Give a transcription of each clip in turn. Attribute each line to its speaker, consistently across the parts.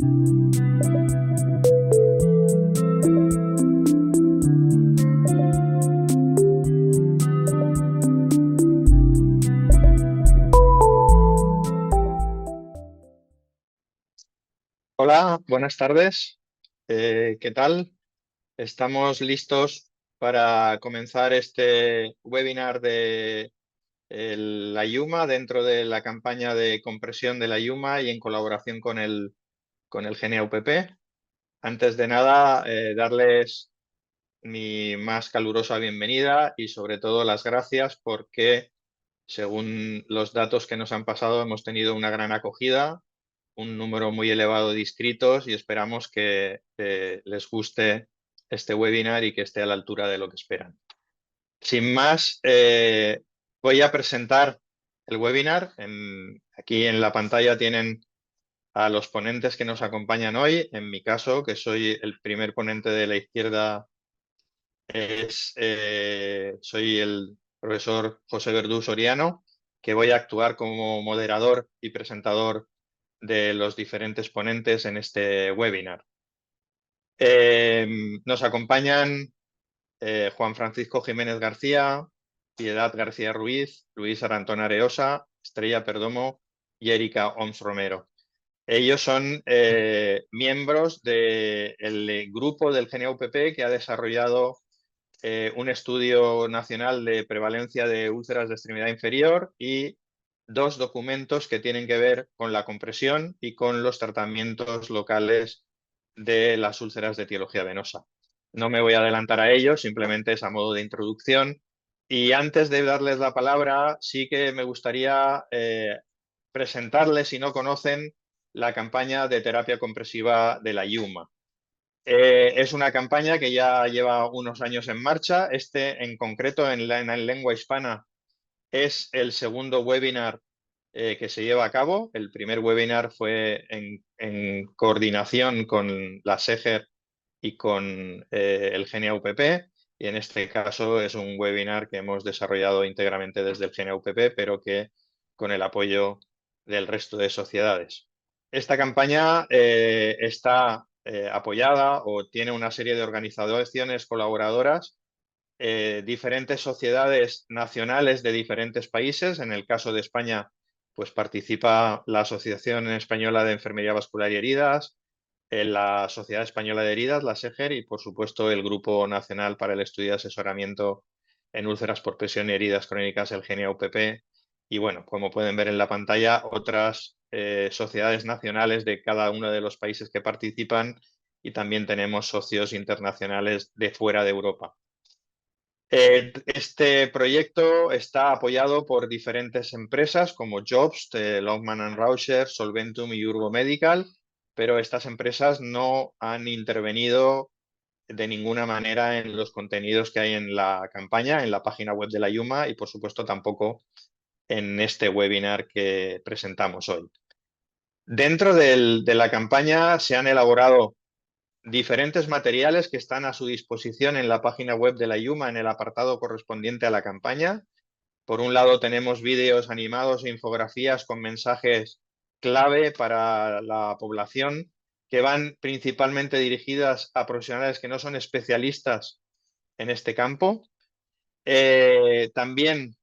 Speaker 1: Hola, buenas tardes. ¿Qué tal? Estamos listos para comenzar este webinar de la IUMA dentro de la campaña de compresión de la IUMA y en colaboración con el GNUPP. Antes de nada, darles mi más calurosa bienvenida y sobre todo las gracias porque, según los datos que nos han pasado, hemos tenido una gran acogida, un número muy elevado de inscritos y esperamos que les guste este webinar y que esté a la altura de lo que esperan. Sin más, voy a presentar el webinar. Aquí en la pantalla tienen a los ponentes que nos acompañan hoy. En mi caso, que soy el primer ponente de la izquierda, soy el profesor José Verdú Soriano, que voy a actuar como moderador y presentador de los diferentes ponentes en este webinar. Nos acompañan Juan Francisco Jiménez García, Piedad García Ruiz, Luis Arantón Areosa, Estrella Perdomo y Erika Oms Romero. Ellos son miembros del grupo del GNUPP que ha desarrollado un estudio nacional de prevalencia de úlceras de extremidad inferior y dos documentos que tienen que ver con la compresión y con los tratamientos locales de las úlceras de etiología venosa. No me voy a adelantar a ello, simplemente es a modo de introducción. Y antes de darles la palabra, sí que me gustaría presentarles, si no conocen, la campaña de terapia compresiva de la IUMA. Es una campaña que ya lleva unos años en marcha. Este, en concreto, en lengua hispana, es el segundo webinar que se lleva a cabo. El primer webinar fue en coordinación con la SEGER y con el GNUPP. Y en este caso es un webinar que hemos desarrollado íntegramente desde el GNUPP, pero que con el apoyo del resto de sociedades. Esta campaña está apoyada o tiene una serie de organizaciones colaboradoras, diferentes sociedades nacionales de diferentes países. En el caso de España, pues participa la Asociación Española de Enfermería Vascular y Heridas, la Sociedad Española de Heridas, la SEGER, y por supuesto el Grupo Nacional para el Estudio y Asesoramiento en Úlceras por Presión y Heridas Crónicas, el GNUPP. Y bueno, como pueden ver en la pantalla, otras sociedades nacionales de cada uno de los países que participan, y también tenemos socios internacionales de fuera de Europa. Este proyecto está apoyado por diferentes empresas como Jobst, Longman & Rauscher, Solventum y Urbo Medical, pero estas empresas no han intervenido de ninguna manera en los contenidos que hay en la campaña, en la página web de la IUMA, y por supuesto tampoco en este webinar que presentamos hoy. Dentro de la campaña se han elaborado diferentes materiales que están a su disposición en la página web de la IUMA en el apartado correspondiente a la campaña. Por un lado tenemos vídeos animados e infografías con mensajes clave para la población que van principalmente dirigidas a profesionales que no son especialistas en este campo. También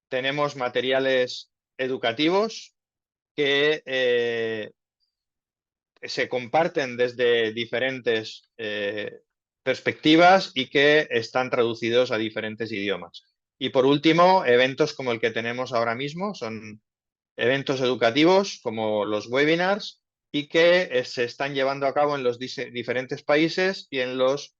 Speaker 1: tenemos materiales educativos que se comparten desde diferentes perspectivas y que están traducidos a diferentes idiomas. Y por último, eventos como el que tenemos ahora mismo, son eventos educativos como los webinars y que se están llevando a cabo en los diferentes países y en los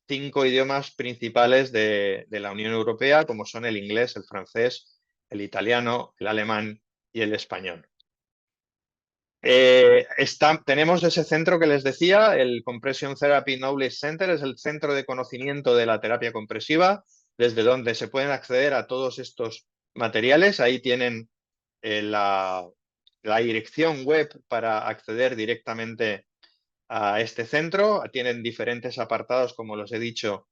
Speaker 1: 5 idiomas principales de la Unión Europea, como son el inglés, el francés, el italiano, el alemán y el español. Tenemos ese centro que les decía, el Compression Therapy Knowledge Center, es el centro de conocimiento de la terapia compresiva, desde donde se pueden acceder a todos estos materiales. Ahí tienen la dirección web para acceder directamente a este centro. Tienen diferentes apartados, como los he dicho,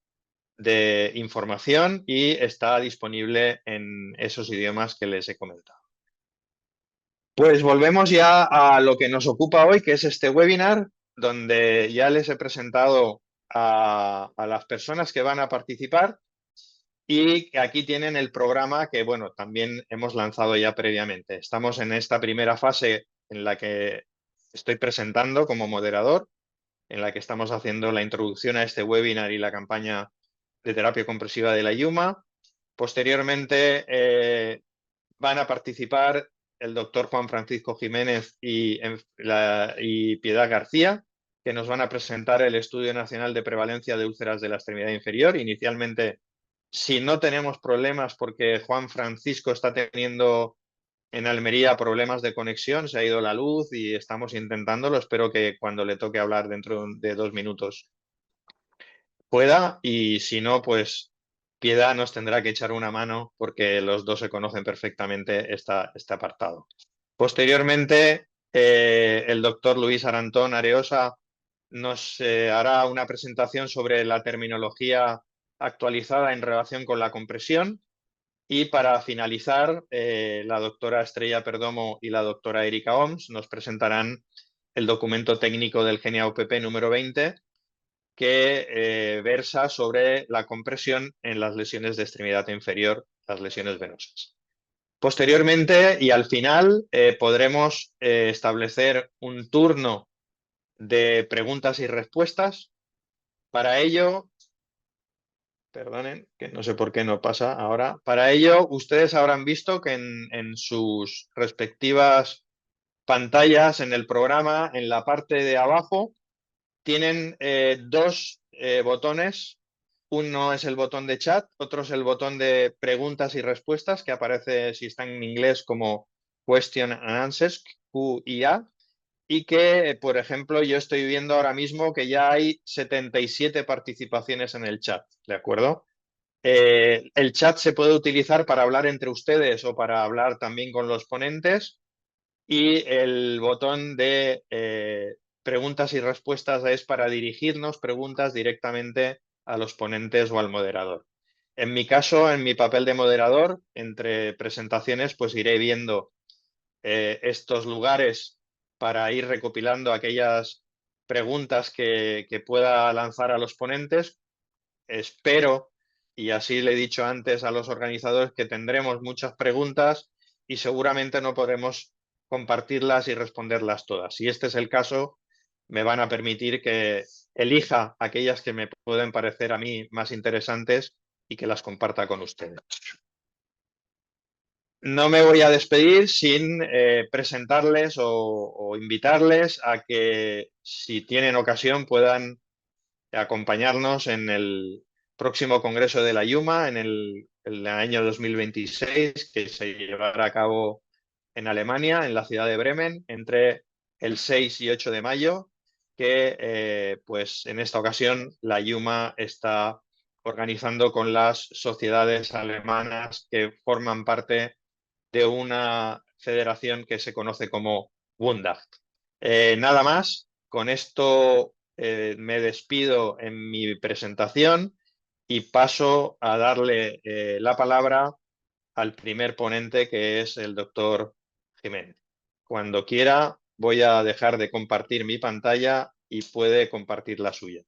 Speaker 1: de información, y está disponible en esos idiomas que les he comentado. Pues volvemos ya a lo que nos ocupa hoy, que es este webinar, donde ya les he presentado a las personas que van a participar y que aquí tienen el programa que, bueno, también hemos lanzado ya previamente. Estamos en esta primera fase en la que estoy presentando como moderador, en la que estamos haciendo la introducción a este webinar y la campaña de terapia compresiva de la IUMA. Posteriormente, van a participar el doctor Juan Francisco Jiménez y Piedad García, que nos van a presentar el Estudio Nacional de Prevalencia de Úlceras de la Extremidad Inferior. Inicialmente, si no tenemos problemas, porque Juan Francisco está teniendo en Almería problemas de conexión, se ha ido la luz y estamos intentándolo. Espero que cuando le toque hablar dentro de 2 minutos pueda, y si no, pues Piedad nos tendrá que echar una mano porque los dos se conocen perfectamente este apartado. Posteriormente, el doctor Luis Arantón Areosa nos hará una presentación sobre la terminología actualizada en relación con la compresión. Y para finalizar, la doctora Estrella Perdomo y la doctora Erika Oms nos presentarán el documento técnico del GNA-UPP número 20, que versa sobre la compresión en las lesiones de extremidad inferior, las lesiones venosas. Posteriormente y al final podremos establecer un turno de preguntas y respuestas. Para ello, perdonen, que no sé por qué no pasa ahora. Para ello, ustedes habrán visto que en sus respectivas pantallas, en el programa, en la parte de abajo, tienen dos botones. Uno es el botón de chat, otro es el botón de preguntas y respuestas, que aparece, si está en inglés, como Question and Answers, Q y A. Y que, por ejemplo, yo estoy viendo ahora mismo que ya hay 77 participaciones en el chat, ¿de acuerdo? El chat se puede utilizar para hablar entre ustedes o para hablar también con los ponentes, y el botón de preguntas y respuestas es para dirigirnos preguntas directamente a los ponentes o al moderador. En mi caso, en mi papel de moderador, entre presentaciones, pues iré viendo estos lugares para ir recopilando aquellas preguntas que pueda lanzar a los ponentes. Espero, y así le he dicho antes a los organizadores, que tendremos muchas preguntas y seguramente no podremos compartirlas y responderlas todas. Si este es el caso, me van a permitir que elija aquellas que me pueden parecer a mí más interesantes y que las comparta con ustedes. No me voy a despedir sin presentarles o invitarles a que, si tienen ocasión, puedan acompañarnos en el próximo Congreso de la IUMA en el año 2026, que se llevará a cabo en Alemania, en la ciudad de Bremen, entre el 6 y 8 de mayo, que pues en esta ocasión la IUMA está organizando con las sociedades alemanas que forman parte de una federación que se conoce como Wundacht. Nada más, con esto me despido en mi presentación y paso a darle la palabra al primer ponente, que es el doctor Jiménez. Cuando quiera, voy a dejar de compartir mi pantalla y puede compartir la suya.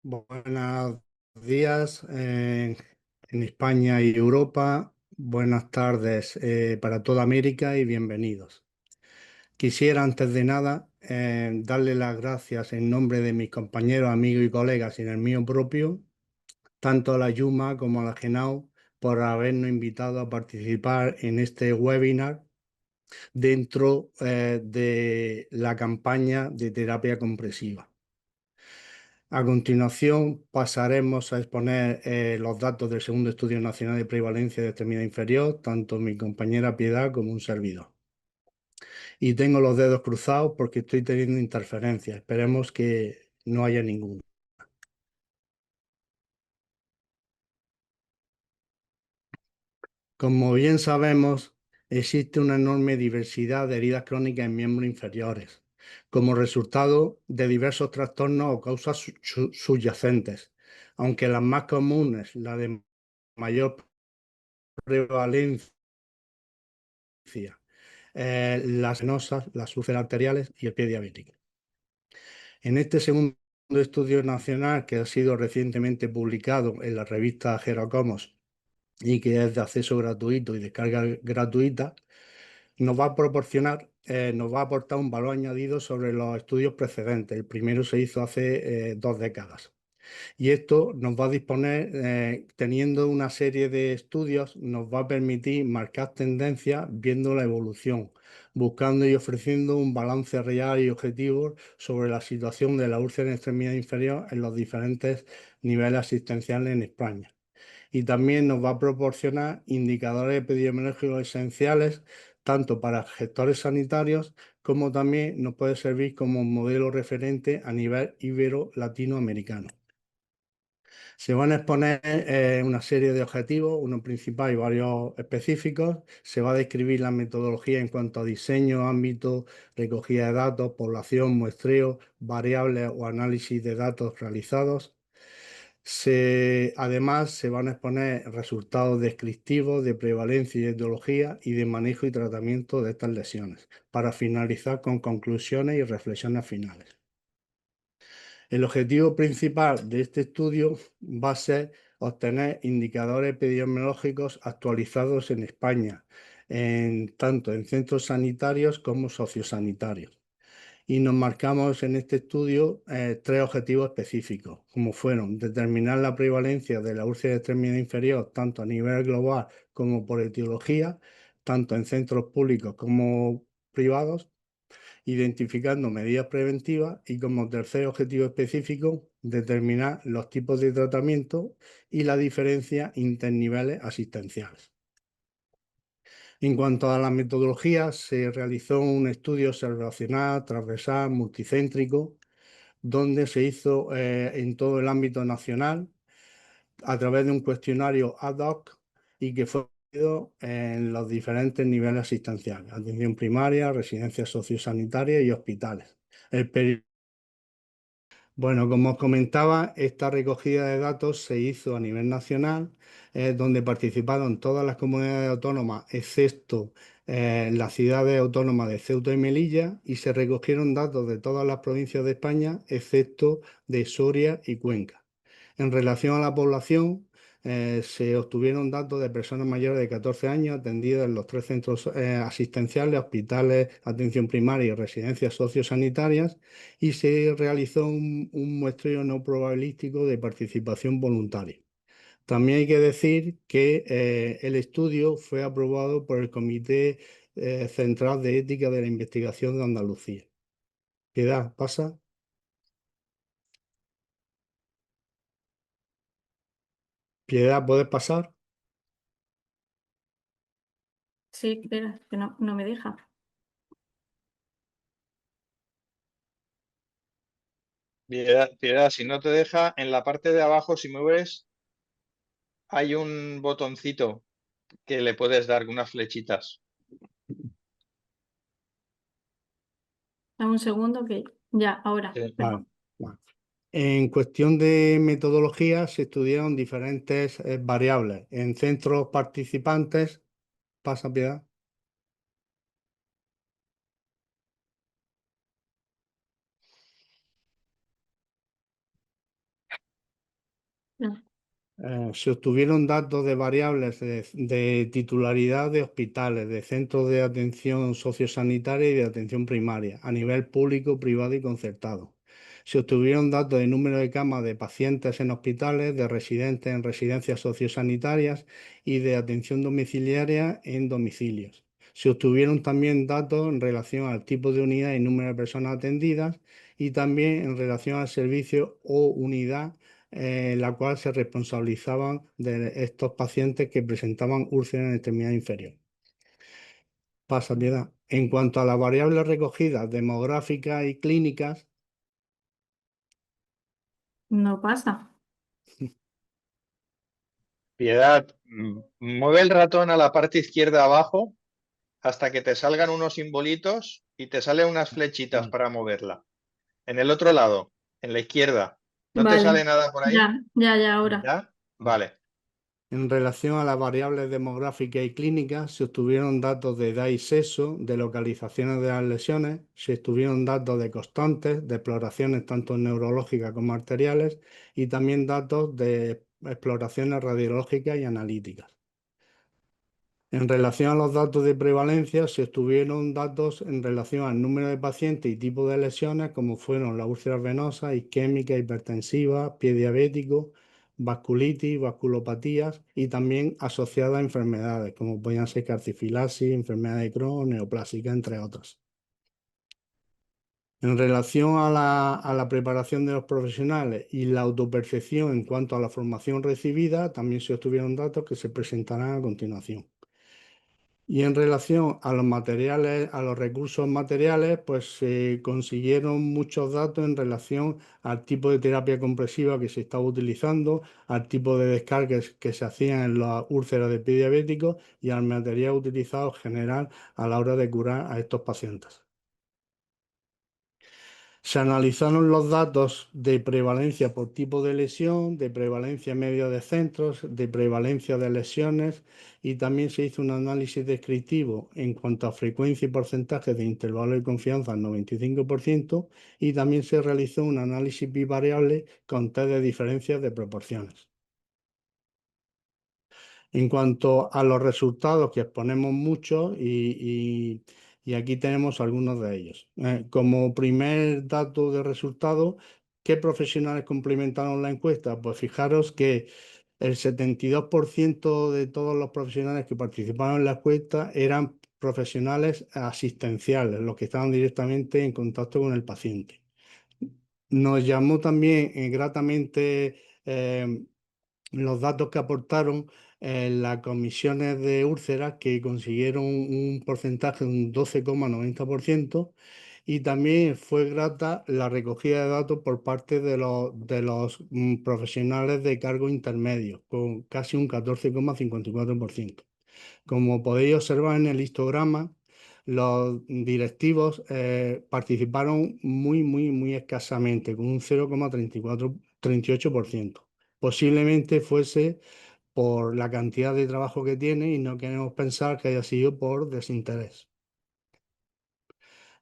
Speaker 2: Buenos días en España y Europa. Buenas tardes para toda América y bienvenidos. Quisiera antes de nada darle las gracias en nombre de mis compañeros, amigos y colegas y en el mío propio, tanto a la Yuma como a la GENAU, por habernos invitado a participar en este webinar dentro de la campaña de terapia compresiva. A continuación pasaremos a exponer los datos del segundo Estudio Nacional de Prevalencia de Extremidad Inferior, tanto mi compañera Piedad como un servidor. Y tengo los dedos cruzados porque estoy teniendo interferencias. Esperemos que no haya ninguna. Como bien sabemos, existe una enorme diversidad de heridas crónicas en miembros inferiores, como resultado de diversos trastornos o causas subyacentes, aunque las más comunes, la de mayor prevalencia, las venosas, las úlceras arteriales y el pie diabético. En este segundo estudio nacional, que ha sido recientemente publicado en la revista Gerocomos y que es de acceso gratuito y descarga gratuita, nos va a proporcionar, nos va a aportar un valor añadido sobre los estudios precedentes. El primero se hizo hace 2 décadas. Y esto nos va a disponer, teniendo una serie de estudios, nos va a permitir marcar tendencias viendo la evolución, buscando y ofreciendo un balance real y objetivo sobre la situación de la úlcera en extremidad inferior en los diferentes niveles asistenciales en España. Y también nos va a proporcionar indicadores epidemiológicos esenciales, tanto para gestores sanitarios como también nos puede servir como modelo referente a nivel ibero-latinoamericano. Se van a exponer una serie de objetivos, uno principal y varios específicos. Se va a describir la metodología en cuanto a diseño, ámbito, recogida de datos, población, muestreo, variables o análisis de datos realizados. Además, se van a exponer resultados descriptivos de prevalencia y etiología y de manejo y tratamiento de estas lesiones, para finalizar con conclusiones y reflexiones finales. El objetivo principal de este estudio va a ser obtener indicadores epidemiológicos actualizados en España, tanto en centros sanitarios como sociosanitarios. Y nos marcamos en este estudio 3 objetivos específicos, como fueron determinar la prevalencia de la úlcera de extremidad inferior tanto a nivel global como por etiología, tanto en centros públicos como privados, identificando medidas preventivas y como tercer objetivo específico, determinar los tipos de tratamiento y la diferencia interniveles asistenciales. En cuanto a la metodología, se realizó un estudio observacional, transversal, multicéntrico, donde se hizo en todo el ámbito nacional a través de un cuestionario ad hoc y que fue en los diferentes niveles asistenciales: atención primaria, residencias sociosanitarias y hospitales. Bueno, como os comentaba, esta recogida de datos se hizo a nivel nacional, donde participaron todas las comunidades autónomas, excepto las ciudades autónomas de Ceuta y Melilla, y se recogieron datos de todas las provincias de España, excepto de Soria y Cuenca. En relación a la población, se obtuvieron datos de personas mayores de 14 años atendidas en los 3 centros asistenciales, hospitales, atención primaria y residencias sociosanitarias, y se realizó un muestreo no probabilístico de participación voluntaria. También hay que decir que el estudio fue aprobado por el Comité Central de Ética de la Investigación de Andalucía. Piedad, pasa. Piedad, ¿puedes pasar?
Speaker 3: Sí, espera, que no me deja.
Speaker 1: Piedad, si no te deja, en la parte de abajo, si mueves, hay un botoncito que le puedes dar con unas flechitas.
Speaker 3: Dame un segundo que ya, ahora.
Speaker 1: Sí.
Speaker 2: Vale, vale. En cuestión de metodología, se estudiaron diferentes variables. En centros participantes, pasa Piedad.
Speaker 3: No.
Speaker 2: Se obtuvieron datos de variables de titularidad de hospitales, de centros de atención sociosanitaria y de atención primaria, a nivel público, privado y concertado. Se obtuvieron datos de número de camas de pacientes en hospitales, de residentes en residencias sociosanitarias y de atención domiciliaria en domicilios. Se obtuvieron también datos en relación al tipo de unidad y número de personas atendidas, y también en relación al servicio o unidad la cual se responsabilizaban de estos pacientes que presentaban úlceras en extremidad inferior. Pasa, Piedad. En cuanto a las variables recogidas demográficas y clínicas,
Speaker 3: No pasa.
Speaker 1: Piedad, mueve el ratón a la parte izquierda abajo hasta que te salgan unos simbolitos y te salen unas flechitas
Speaker 2: vale,
Speaker 1: para moverla. En el otro lado, en la izquierda. ¿No te
Speaker 3: Vale,
Speaker 1: sale nada por ahí?
Speaker 3: ya, ahora.
Speaker 1: ¿Ya? Vale.
Speaker 2: En relación a las variables demográficas y clínicas, se obtuvieron datos de edad y sexo, de localizaciones de las lesiones, se obtuvieron datos de constantes, de exploraciones tanto neurológicas como arteriales y también datos de exploraciones radiológicas y analíticas. En relación a los datos de prevalencia, se obtuvieron datos en relación al número de pacientes y tipo de lesiones, como fueron las úlceras venosas, isquémicas, hipertensivas, pie diabético, vasculitis, vasculopatías y también asociadas a enfermedades, como podían ser calcifilasis, enfermedad de Crohn, neoplásica, entre otras. En relación a la preparación de los profesionales y la autopercepción en cuanto a la formación recibida, también se obtuvieron datos que se presentarán a continuación. Y en relación a los materiales, a los recursos materiales, pues se consiguieron muchos datos en relación al tipo de terapia compresiva que se estaba utilizando, al tipo de descargas que se hacían en las úlceras de pie diabético y al material utilizado en general a la hora de curar a estos pacientes. Se analizaron los datos de prevalencia por tipo de lesión, de prevalencia media de centros, de prevalencia de lesiones y también se hizo un análisis descriptivo en cuanto a frecuencia y porcentaje de intervalo de confianza al 95% y también se realizó un análisis bivariable con test de diferencias de proporciones. En cuanto a los resultados, que exponemos mucho y aquí tenemos algunos de ellos. Como primer dato de resultado, ¿qué profesionales complementaron la encuesta? Pues fijaros que el 72% de todos los profesionales que participaron en la encuesta eran profesionales asistenciales, los que estaban directamente en contacto con el paciente. Nos llamó también gratamente los datos que aportaron las comisiones de úlceras, que consiguieron un porcentaje de un 12,90%, y también fue grata la recogida de datos por parte de los profesionales de cargo intermedio, con casi un 14,54%. Como podéis observar en el histograma, los directivos participaron muy escasamente, con un 0,38%. Posiblemente fuese por la cantidad de trabajo que tiene y no queremos pensar que haya sido por desinterés.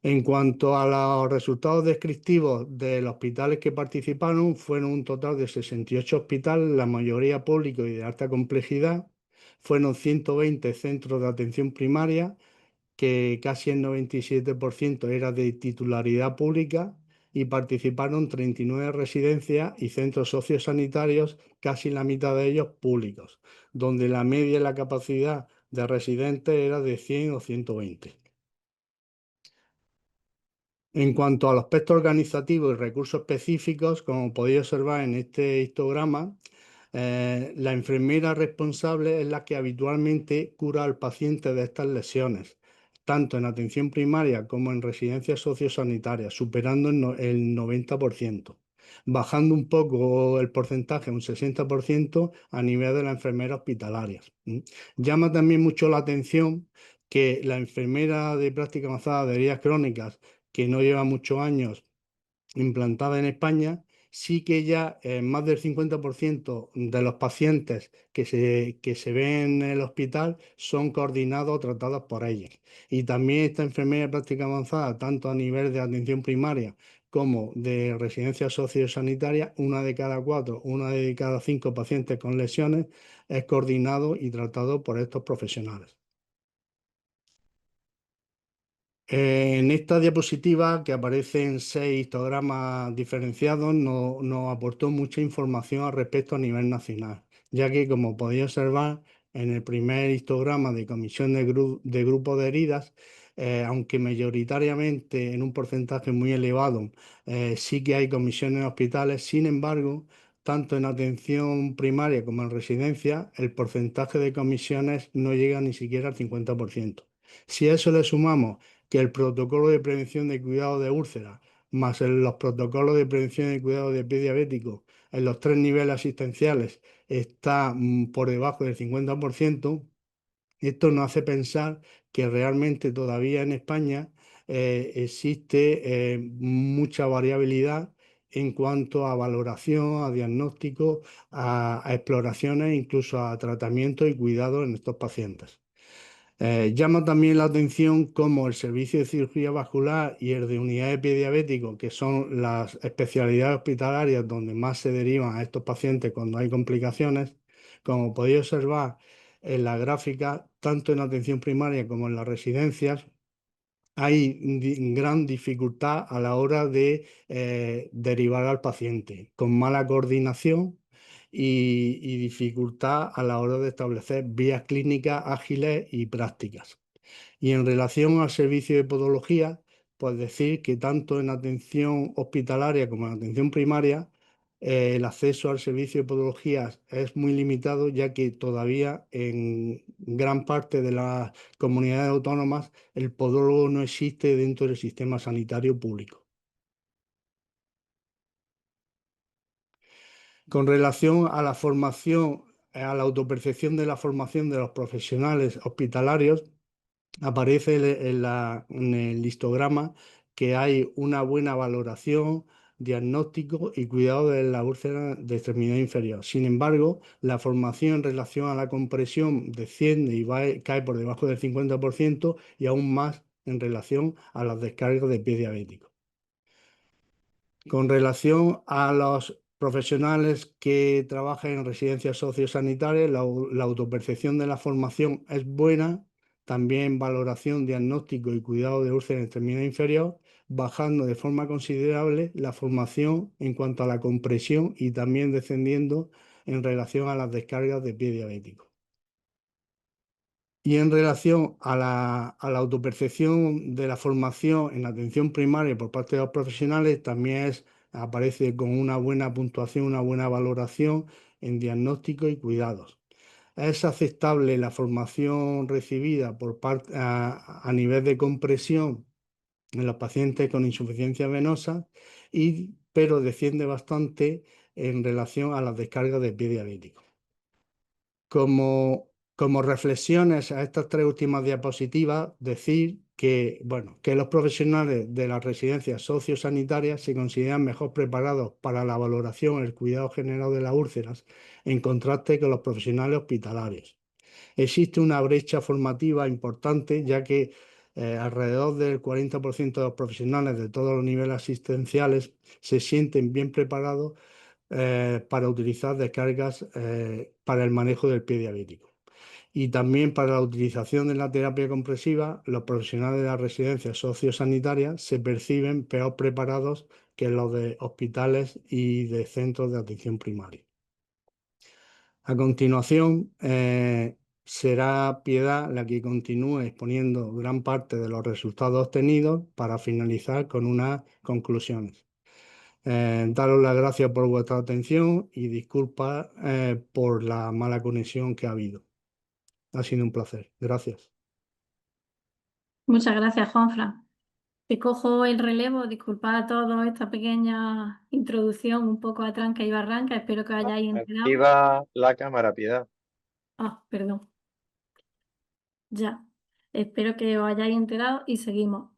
Speaker 2: En cuanto a los resultados descriptivos de los hospitales que participaron, fueron un total de 68 hospitales, la mayoría públicos y de alta complejidad. Fueron 120 centros de atención primaria, que casi el 97% era de titularidad pública, y participaron 39 residencias y centros sociosanitarios, casi la mitad de ellos públicos, donde la media y la capacidad de residentes era de 100 o 120. En cuanto al aspecto organizativo y recursos específicos, como podéis observar en este histograma, la enfermera responsable es la que habitualmente cura al paciente de estas lesiones, tanto en atención primaria como en residencias sociosanitarias, superando el 90%, bajando un poco el porcentaje, un 60%, a nivel de la enfermera hospitalaria. Llama también mucho la atención que la enfermera de práctica avanzada de heridas crónicas, que no lleva muchos años implantada en España, sí que ya más del 50% de los pacientes que se ven en el hospital son coordinados o tratados por ella. Y también esta enfermera de práctica avanzada, tanto a nivel de atención primaria como de residencia sociosanitaria, una de cada cuatro, una de cada cinco pacientes con lesiones es coordinado y tratado por estos profesionales. En esta diapositiva, que aparecen 6 histogramas diferenciados, nos aportó mucha información al respecto a nivel nacional, ya que, como podéis observar, en el primer histograma de comisión de grupo de heridas, aunque mayoritariamente en un porcentaje muy elevado, sí que hay comisiones en hospitales. Sin embargo, tanto en atención primaria como en residencia, el porcentaje de comisiones no llega ni siquiera al 50%. Si a eso le sumamos que el protocolo de prevención de cuidado de úlceras, más los protocolos de prevención y cuidado de pie diabético en los 3 niveles asistenciales, está por debajo del 50%, esto nos hace pensar que realmente todavía en España existe mucha variabilidad en cuanto a valoración, a diagnóstico, a exploraciones, incluso a tratamiento y cuidado en estos pacientes. Llama también la atención cómo el servicio de cirugía vascular y el de unidad de pie diabético, que son las especialidades hospitalarias donde más se derivan a estos pacientes cuando hay complicaciones, como podéis observar en la gráfica, tanto en atención primaria como en las residencias, hay gran dificultad a la hora de derivar al paciente, con mala coordinación y dificultad a la hora de establecer vías clínicas ágiles y prácticas. Y en relación al servicio de podología, pues decir que tanto en atención hospitalaria como en atención primaria, el acceso al servicio de podología es muy limitado, ya que todavía en gran parte de las comunidades autónomas el podólogo no existe dentro del sistema sanitario público. Con relación a la formación, a la autopercepción de la formación de los profesionales hospitalarios, aparece en el histograma que hay una buena valoración, diagnóstico y cuidado de la úlcera de extremidad inferior. Sin embargo, la formación en relación a la compresión desciende y cae por debajo del 50% y aún más en relación a las descargas de pie diabético. Con relación a los profesionales que trabajan en residencias sociosanitarias, la autopercepción de la formación es buena, también valoración, diagnóstico y cuidado de úlcera en extremidad inferior, bajando de forma considerable la formación en cuanto a la compresión y también descendiendo en relación a las descargas de pie diabético. Y en relación a la autopercepción de la formación en atención primaria por parte de los profesionales, también aparece con una buena puntuación, una buena valoración en diagnóstico y cuidados. Es aceptable la formación recibida a nivel de compresión en los pacientes con insuficiencia venosa, pero desciende bastante en relación a las descargas de pie diabético. Como reflexiones a estas tres últimas diapositivas, decir que, bueno, que los profesionales de las residencias sociosanitarias se consideran mejor preparados para la valoración y el cuidado general de las úlceras, en contraste con los profesionales hospitalarios. Existe una brecha formativa importante, ya que alrededor del 40% de los profesionales de todos los niveles asistenciales se sienten bien preparados para utilizar descargas para el manejo del pie diabético. Y también para la utilización de la terapia compresiva, los profesionales de las residencias sociosanitarias se perciben peor preparados que los de hospitales y de centros de atención primaria. A continuación, será Piedad la que continúe exponiendo gran parte de los resultados obtenidos para finalizar con unas conclusiones. Daros las gracias por vuestra atención y disculpas por la mala conexión que ha habido. Ha sido un placer. Gracias.
Speaker 3: Muchas gracias, Juanfran. Te cojo el relevo, disculpad a todos esta pequeña introducción un poco a tranca y barranca, espero que os hayáis enterado.
Speaker 1: Activa la cámara, Piedad.
Speaker 3: Ah, perdón. Ya, espero que os hayáis enterado y seguimos.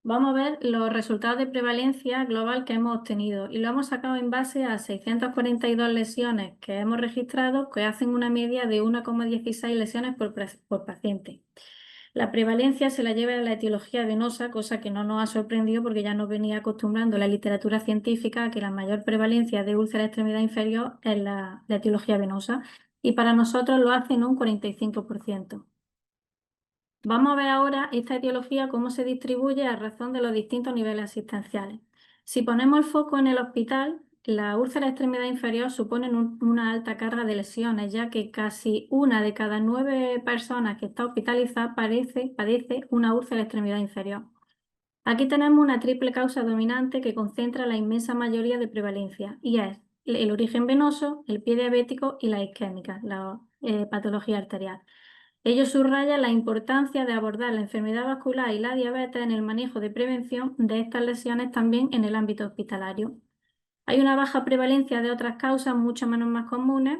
Speaker 3: Vamos a ver los resultados de prevalencia global que hemos obtenido y lo hemos sacado en base a 642 lesiones que hemos registrado, que hacen una media de 1,16 lesiones por paciente. La prevalencia se la lleva a la etiología venosa, cosa que no nos ha sorprendido porque ya nos venía acostumbrando la literatura científica a que la mayor prevalencia de úlcera de extremidad inferior es la etiología venosa y para nosotros lo hace en un 45%. Vamos a ver ahora esta etiología cómo se distribuye a razón de los distintos niveles asistenciales. Si ponemos el foco en el hospital, la úlcera de extremidad inferior supone una alta carga de lesiones, ya que casi una de cada 9 personas que está hospitalizada padece una úlcera de extremidad inferior. Aquí tenemos una triple causa dominante que concentra la inmensa mayoría de prevalencia, y es el origen venoso, el pie diabético y la isquémica, la patología arterial. Ello subraya la importancia de abordar la enfermedad vascular y la diabetes en el manejo de prevención de estas lesiones también en el ámbito hospitalario. Hay una baja prevalencia de otras causas mucho menos más comunes,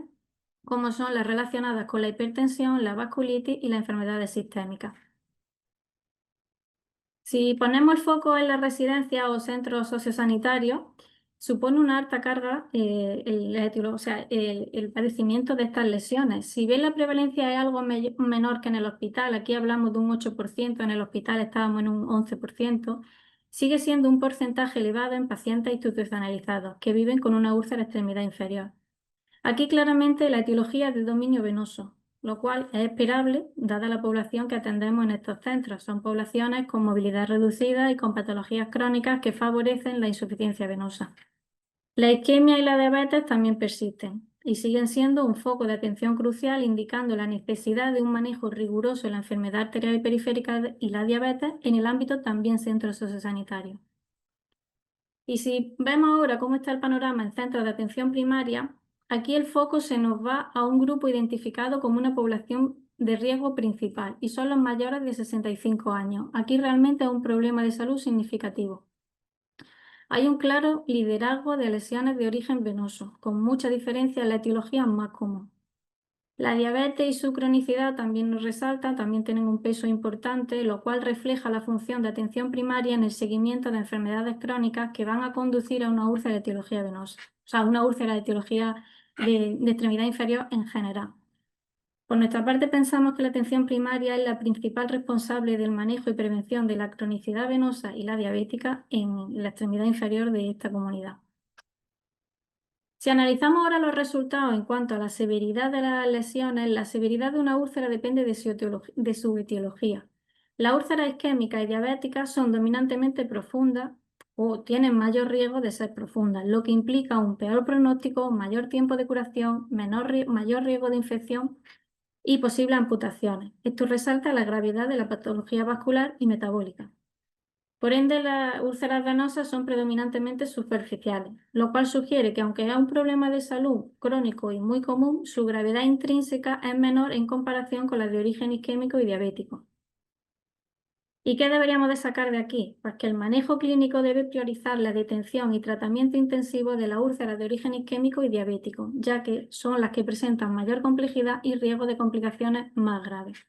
Speaker 3: como son las relacionadas con la hipertensión, la vasculitis y las enfermedades sistémicas. Si ponemos el foco en la residencia o centros sociosanitarios, supone una alta carga el padecimiento de estas lesiones. Si bien la prevalencia es algo menor que en el hospital, aquí hablamos de un 8%, en el hospital estábamos en un 11%, sigue siendo un porcentaje elevado en pacientes institucionalizados que viven con una úlcera extremidad inferior. Aquí claramente la etiología es de dominio venoso, lo cual es esperable dada la población que atendemos en estos centros. Son poblaciones con movilidad reducida y con patologías crónicas que favorecen la insuficiencia venosa. La isquemia y la diabetes también persisten y siguen siendo un foco de atención crucial, indicando la necesidad de un manejo riguroso de la enfermedad arterial y periférica y la diabetes en el ámbito también centro sociosanitario. Y si vemos ahora cómo está el panorama en centros de atención primaria, aquí el foco se nos va a un grupo identificado como una población de riesgo principal y son los mayores de 65 años. Aquí realmente es un problema de salud significativo. Hay un claro liderazgo de lesiones de origen venoso, con mucha diferencia en la etiología más común. La diabetes y su cronicidad también nos resaltan, también tienen un peso importante, lo cual refleja la función de atención primaria en el seguimiento de enfermedades crónicas que van a conducir a una úlcera de etiología venosa, o sea, una úlcera de etiología de extremidad inferior en general. Por nuestra parte, pensamos que la atención primaria es la principal responsable del manejo y prevención de la cronicidad venosa y la diabética en la extremidad inferior de esta comunidad. Si analizamos ahora los resultados en cuanto a la severidad de las lesiones, la severidad de una úlcera depende de su etiología. Las úlceras isquémicas y diabéticas son dominantemente profundas o tienen mayor riesgo de ser profundas, lo que implica un peor pronóstico, mayor tiempo de curación, mayor riesgo de infección y posibles amputaciones. Esto resalta la gravedad de la patología vascular y metabólica. Por ende, las úlceras venosas son predominantemente superficiales, lo cual sugiere que aunque es un problema de salud crónico y muy común, su gravedad intrínseca es menor en comparación con las de origen isquémico y diabético. ¿Y qué deberíamos de sacar de aquí? Pues que el manejo clínico debe priorizar la detención y tratamiento intensivo de las úlceras de origen isquémico y diabético, ya que son las que presentan mayor complejidad y riesgo de complicaciones más graves.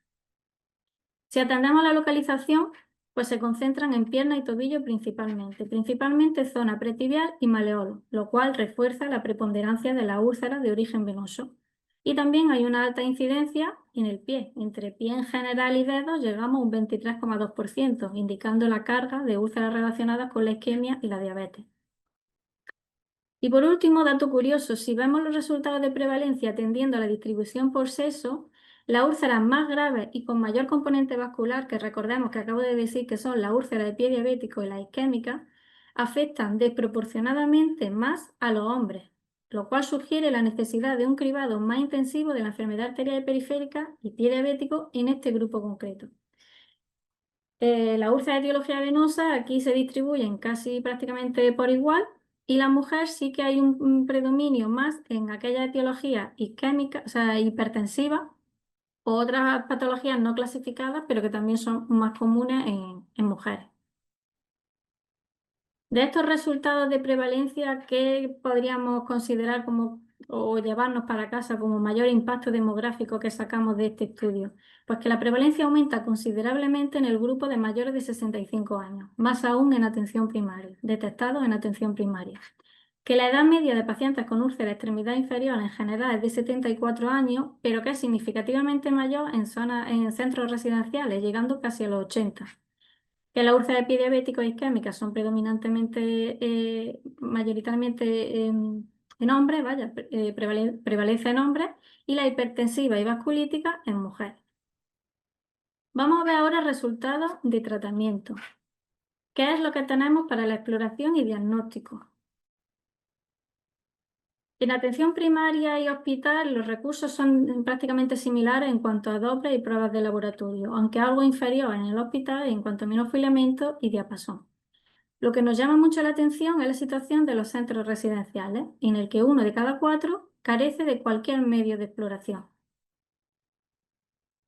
Speaker 3: Si atendemos la localización, pues se concentran en pierna y tobillo principalmente zona pretibial y maleolo, lo cual refuerza la preponderancia de la úlcera de origen venoso. Y también hay una alta incidencia en el pie. Entre pie en general y dedos llegamos a un 23,2%, indicando la carga de úlceras relacionadas con la isquemia y la diabetes. Y por último, dato curioso, si vemos los resultados de prevalencia atendiendo a la distribución por sexo, las úlceras más graves y con mayor componente vascular, que recordemos que acabo de decir que son la úlcera de pie diabético y la isquémica, afectan desproporcionadamente más a los hombres, lo cual sugiere la necesidad de un cribado más intensivo de la enfermedad arterial periférica y pie diabético en este grupo concreto. La úlcera de etiología venosa aquí se distribuyen casi prácticamente por igual y la mujer sí que hay un predominio más en aquella etiología isquémica, o sea, hipertensiva o otras patologías no clasificadas, pero que también son más comunes en mujeres. De estos resultados de prevalencia, ¿qué podríamos considerar como o llevarnos para casa como mayor impacto demográfico que sacamos de este estudio? Pues que la prevalencia aumenta considerablemente en el grupo de mayores de 65 años, más aún en atención primaria, detectados en atención primaria. Que la edad media de pacientes con úlcera extremidad inferior en general es de 74 años, pero que es significativamente mayor en centros residenciales, llegando casi a los 80. Que las úlceras epidiabéticas e isquémicas son predominantemente, mayoritariamente en hombres, prevalece en hombres, y la hipertensiva y vasculítica en mujeres. Vamos a ver ahora resultados de tratamiento. ¿Qué es lo que tenemos para la exploración y diagnóstico? En atención primaria y hospital, los recursos son prácticamente similares en cuanto a Doppler y pruebas de laboratorio, aunque algo inferior en el hospital en cuanto a miofilamento y diapasón. Lo que nos llama mucho la atención es la situación de los centros residenciales, en el que 1 de cada 4 carece de cualquier medio de exploración.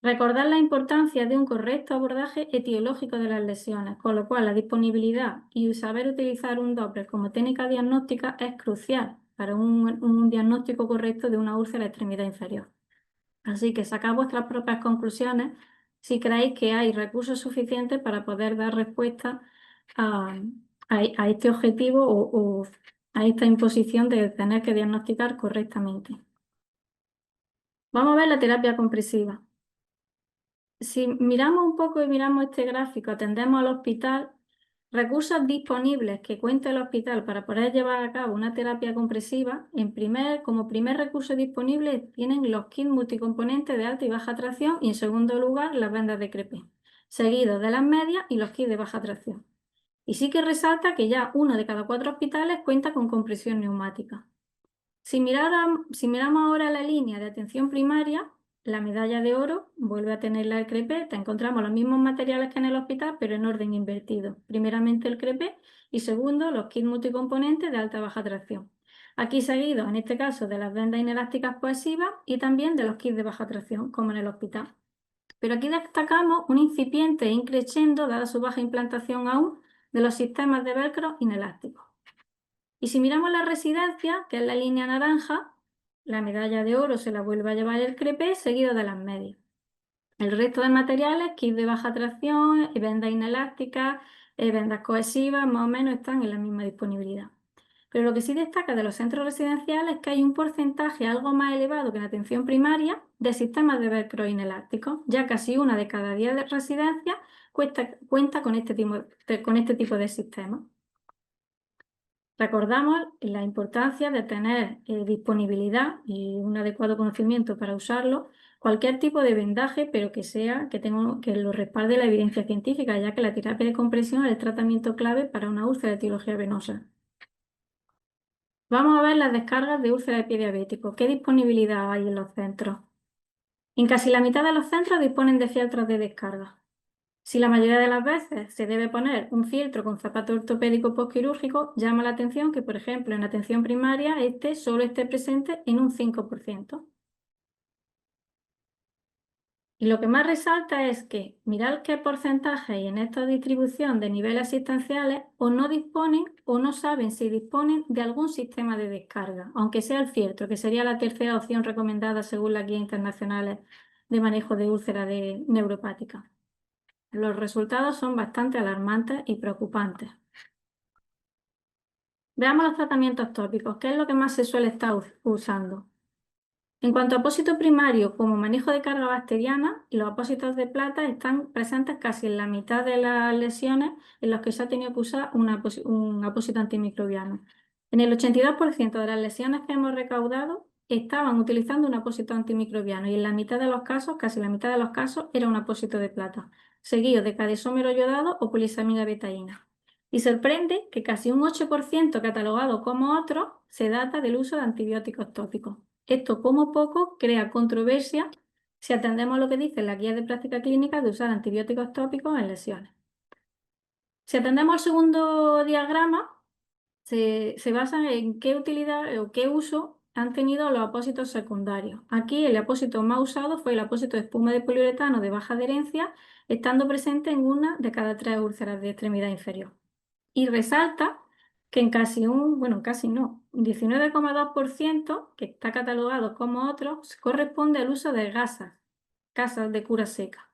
Speaker 3: Recordar la importancia de un correcto abordaje etiológico de las lesiones, con lo cual la disponibilidad y saber utilizar un Doppler como técnica diagnóstica es crucial para un diagnóstico correcto de una úlcera de extremidad inferior. Así que sacad vuestras propias conclusiones si creéis que hay recursos suficientes para poder dar respuesta a este objetivo o a esta imposición de tener que diagnosticar correctamente. Vamos a ver la terapia compresiva. Si miramos un poco y miramos este gráfico, atendemos al hospital, recursos disponibles que cuente el hospital para poder llevar a cabo una terapia compresiva, como primer recurso disponible tienen los kits multicomponentes de alta y baja tracción y en segundo lugar las vendas de crepé, seguidos de las medias y los kits de baja tracción. Y sí que resalta que ya 1 de cada 4 hospitales cuenta con compresión neumática. Si miramos ahora la línea de atención primaria, la medalla de oro vuelve a tener el crepé. Encontramos los mismos materiales que en el hospital, pero en orden invertido. Primeramente el crepé y segundo los kits multicomponentes de alta y baja tracción. Aquí seguido, en este caso, de las vendas inelásticas cohesivas y también de los kits de baja tracción, como en el hospital. Pero aquí destacamos un incipiente e increciendo, dada su baja implantación aún, de los sistemas de velcro inelásticos. Y si miramos la residencia, que es la línea naranja, la medalla de oro se la vuelve a llevar el crepé seguido de las medias. El resto de materiales, kits de baja tracción, vendas inelásticas, vendas cohesivas, más o menos están en la misma disponibilidad. Pero lo que sí destaca de los centros residenciales es que hay un porcentaje algo más elevado que en atención primaria de sistemas de velcro inelásticos. Ya casi 1 de cada 10 de residencias cuenta con este tipo de sistemas. Recordamos la importancia de tener disponibilidad y un adecuado conocimiento para usarlo, cualquier tipo de vendaje, pero que lo respalde la evidencia científica, ya que la terapia de compresión es el tratamiento clave para una úlcera de etiología venosa. Vamos a ver las descargas de úlcera de pie diabético. ¿Qué disponibilidad hay en los centros? En casi la mitad de los centros disponen de fieltros de descarga. Si la mayoría de las veces se debe poner un fieltro con zapato ortopédico postquirúrgico, llama la atención que, por ejemplo, en atención primaria, este solo esté presente en un 5%. Y lo que más resalta es que mirad qué porcentaje hay en esta distribución de niveles asistenciales o no disponen o no saben si disponen de algún sistema de descarga, aunque sea el fieltro, que sería la tercera opción recomendada según las guías internacionales de manejo de úlcera neuropática. Los resultados son bastante alarmantes y preocupantes. Veamos los tratamientos tópicos. ¿Qué es lo que más se suele estar usando? En cuanto a apósito primario, como manejo de carga bacteriana, los apósitos de plata están presentes casi en la mitad de las lesiones en las que se ha tenido que usar un apósito antimicrobiano. En el 82% de las lesiones que hemos recaudado estaban utilizando un apósito antimicrobiano y en la mitad de los casos, casi la mitad de los casos, era un apósito de plata, seguido de cadesómero yodado o polisamida betaína. Y sorprende que casi un 8% catalogado como otro se data del uso de antibióticos tópicos. Esto, como poco, crea controversia si atendemos lo que dice la guía de práctica clínica de usar antibióticos tópicos en lesiones. Si atendemos al segundo diagrama, se basa en qué utilidad o qué uso han tenido los apósitos secundarios. Aquí el apósito más usado fue el apósito de espuma de poliuretano de baja adherencia, estando presente en 1 de cada 3 úlceras de extremidad inferior. Y resalta que en casi un 19,2%, que está catalogado como otro, corresponde al uso de gasas de cura seca.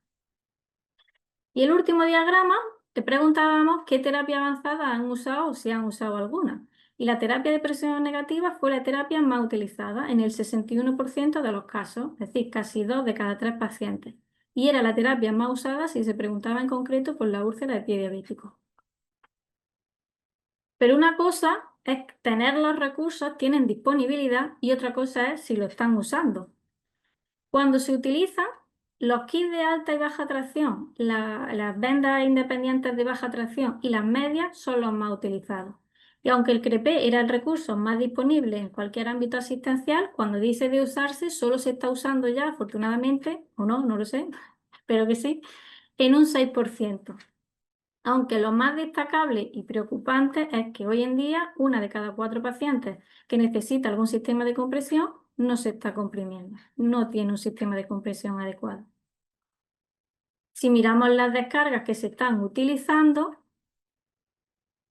Speaker 3: Y el último diagrama, te preguntábamos qué terapia avanzada han usado o si han usado alguna. Y la terapia de presión negativa fue la terapia más utilizada en el 61% de los casos, es decir, casi 2 de cada 3 pacientes. Y era la terapia más usada si se preguntaba en concreto por la úlcera de pie diabético. Pero una cosa es tener los recursos, tienen disponibilidad, y otra cosa es si lo están usando. Cuando se utilizan los kits de alta y baja tracción, las vendas independientes de baja tracción y las medias son los más utilizados. Y aunque el crepé era el recurso más disponible en cualquier ámbito asistencial, cuando dice de usarse, solo se está usando ya, afortunadamente, o no, no lo sé, espero que sí, en un 6%. Aunque lo más destacable y preocupante es que hoy en día 1 de cada 4 pacientes que necesita algún sistema de compresión no se está comprimiendo, no tiene un sistema de compresión adecuado. Si miramos las descargas que se están utilizando,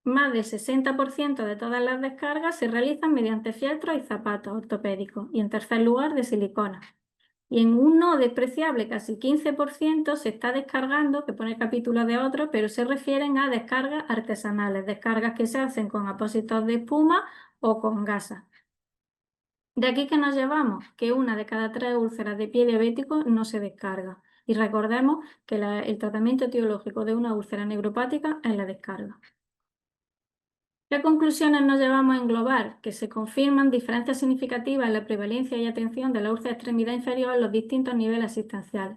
Speaker 3: más del 60% de todas las descargas se realizan mediante fieltros y zapatos ortopédicos y en tercer lugar de silicona. Y en un no despreciable, casi 15%, se está descargando, que pone capítulo de otro, pero se refieren a descargas artesanales, descargas que se hacen con apósitos de espuma o con gasas. De aquí que nos llevamos que 1 de cada 3 úlceras de pie diabético no se descarga. Y recordemos que el tratamiento etiológico de una úlcera neuropática es la descarga. ¿Qué conclusiones nos llevamos a englobar? Que se confirman diferencias significativas en la prevalencia y atención de la úlcera de extremidad inferior en los distintos niveles asistenciales.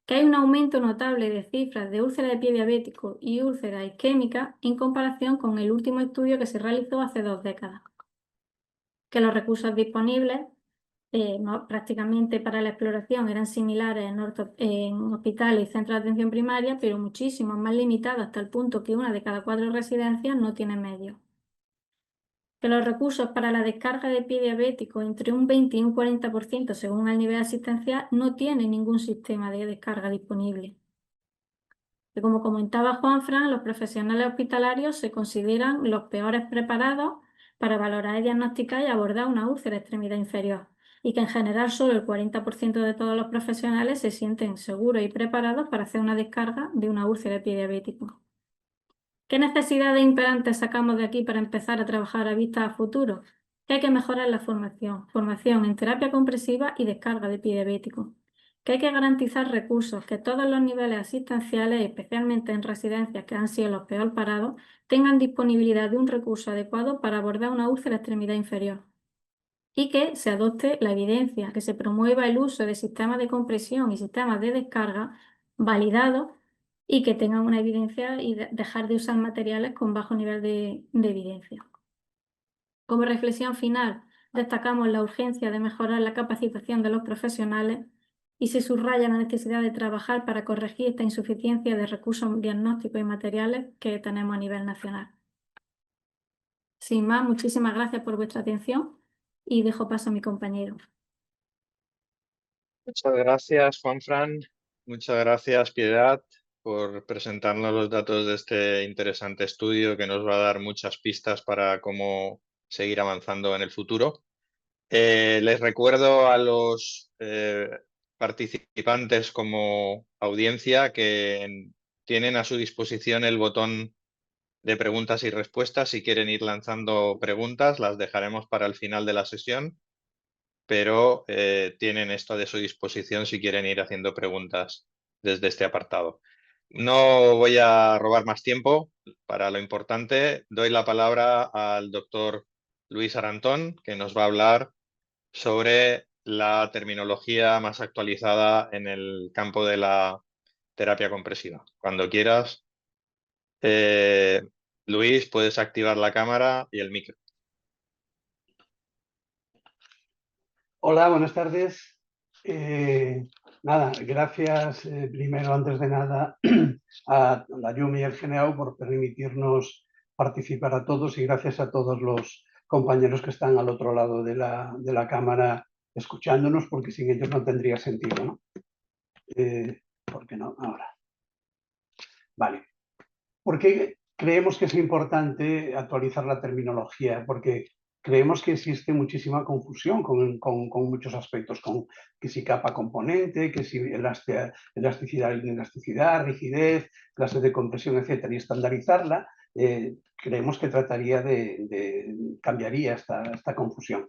Speaker 3: Que hay un aumento notable de cifras de úlcera de pie diabético y úlcera isquémica en comparación con el último estudio que se realizó hace 2 décadas. Que los recursos disponibles prácticamente para la exploración eran similares en hospitales y centros de atención primaria, pero muchísimo más limitados hasta el punto que 1 de cada 4 residencias no tiene medios. Que los recursos para la descarga de pie diabético entre un 20 y un 40% según el nivel asistencial no tienen ningún sistema de descarga disponible. Que como comentaba Juanfran, los profesionales hospitalarios se consideran los peores preparados para valorar, diagnosticar y abordar una úlcera de extremidad inferior y que en general solo el 40% de todos los profesionales se sienten seguros y preparados para hacer una descarga de una úlcera de pie diabético. ¿Qué necesidades imperantes sacamos de aquí para empezar a trabajar a vista a futuro? Que hay que mejorar la formación en terapia compresiva y descarga de pie diabético. Que hay que garantizar recursos, que todos los niveles asistenciales, especialmente en residencias que han sido los peor parados, tengan disponibilidad de un recurso adecuado para abordar una úlcera de extremidad inferior. Y que se adopte la evidencia, que se promueva el uso de sistemas de compresión y sistemas de descarga validados y que tengan una evidencia y dejar de usar materiales con bajo nivel de evidencia. Como reflexión final, destacamos la urgencia de mejorar la capacitación de los profesionales y se subraya la necesidad de trabajar para corregir esta insuficiencia de recursos diagnósticos y materiales que tenemos a nivel nacional. Sin más, muchísimas gracias por vuestra atención y dejo paso a mi compañero.
Speaker 1: Muchas gracias, Juanfran. Muchas gracias, Piedad, por presentarnos los datos de este interesante estudio que nos va a dar muchas pistas para cómo seguir avanzando en el futuro. Les recuerdo a los participantes como audiencia que tienen a su disposición el botón de preguntas y respuestas. Si quieren ir lanzando preguntas, las dejaremos para el final de la sesión, pero tienen esto de su disposición si quieren ir haciendo preguntas desde este apartado. No voy a robar más tiempo para lo importante. Doy la palabra al doctor Luis Arantón, que nos va a hablar sobre la terminología más actualizada en el campo de la terapia compresiva. Cuando quieras, Luis, puedes activar la cámara y el micro.
Speaker 4: Hola, buenas tardes. Nada, gracias primero, antes de nada, a la Yumi y el GNAU por permitirnos participar a todos y gracias a todos los compañeros que están al otro lado de la cámara escuchándonos, porque sin ellos no tendría sentido, ¿no? ¿Por qué no? Ahora. Vale. ¿Por qué creemos que es importante actualizar la terminología? Porque creemos que existe muchísima confusión con muchos aspectos, con que si capa componente, que si elasticidad, inelasticidad, rigidez, clases de compresión, etcétera, y estandarizarla, creemos que cambiaría esta confusión.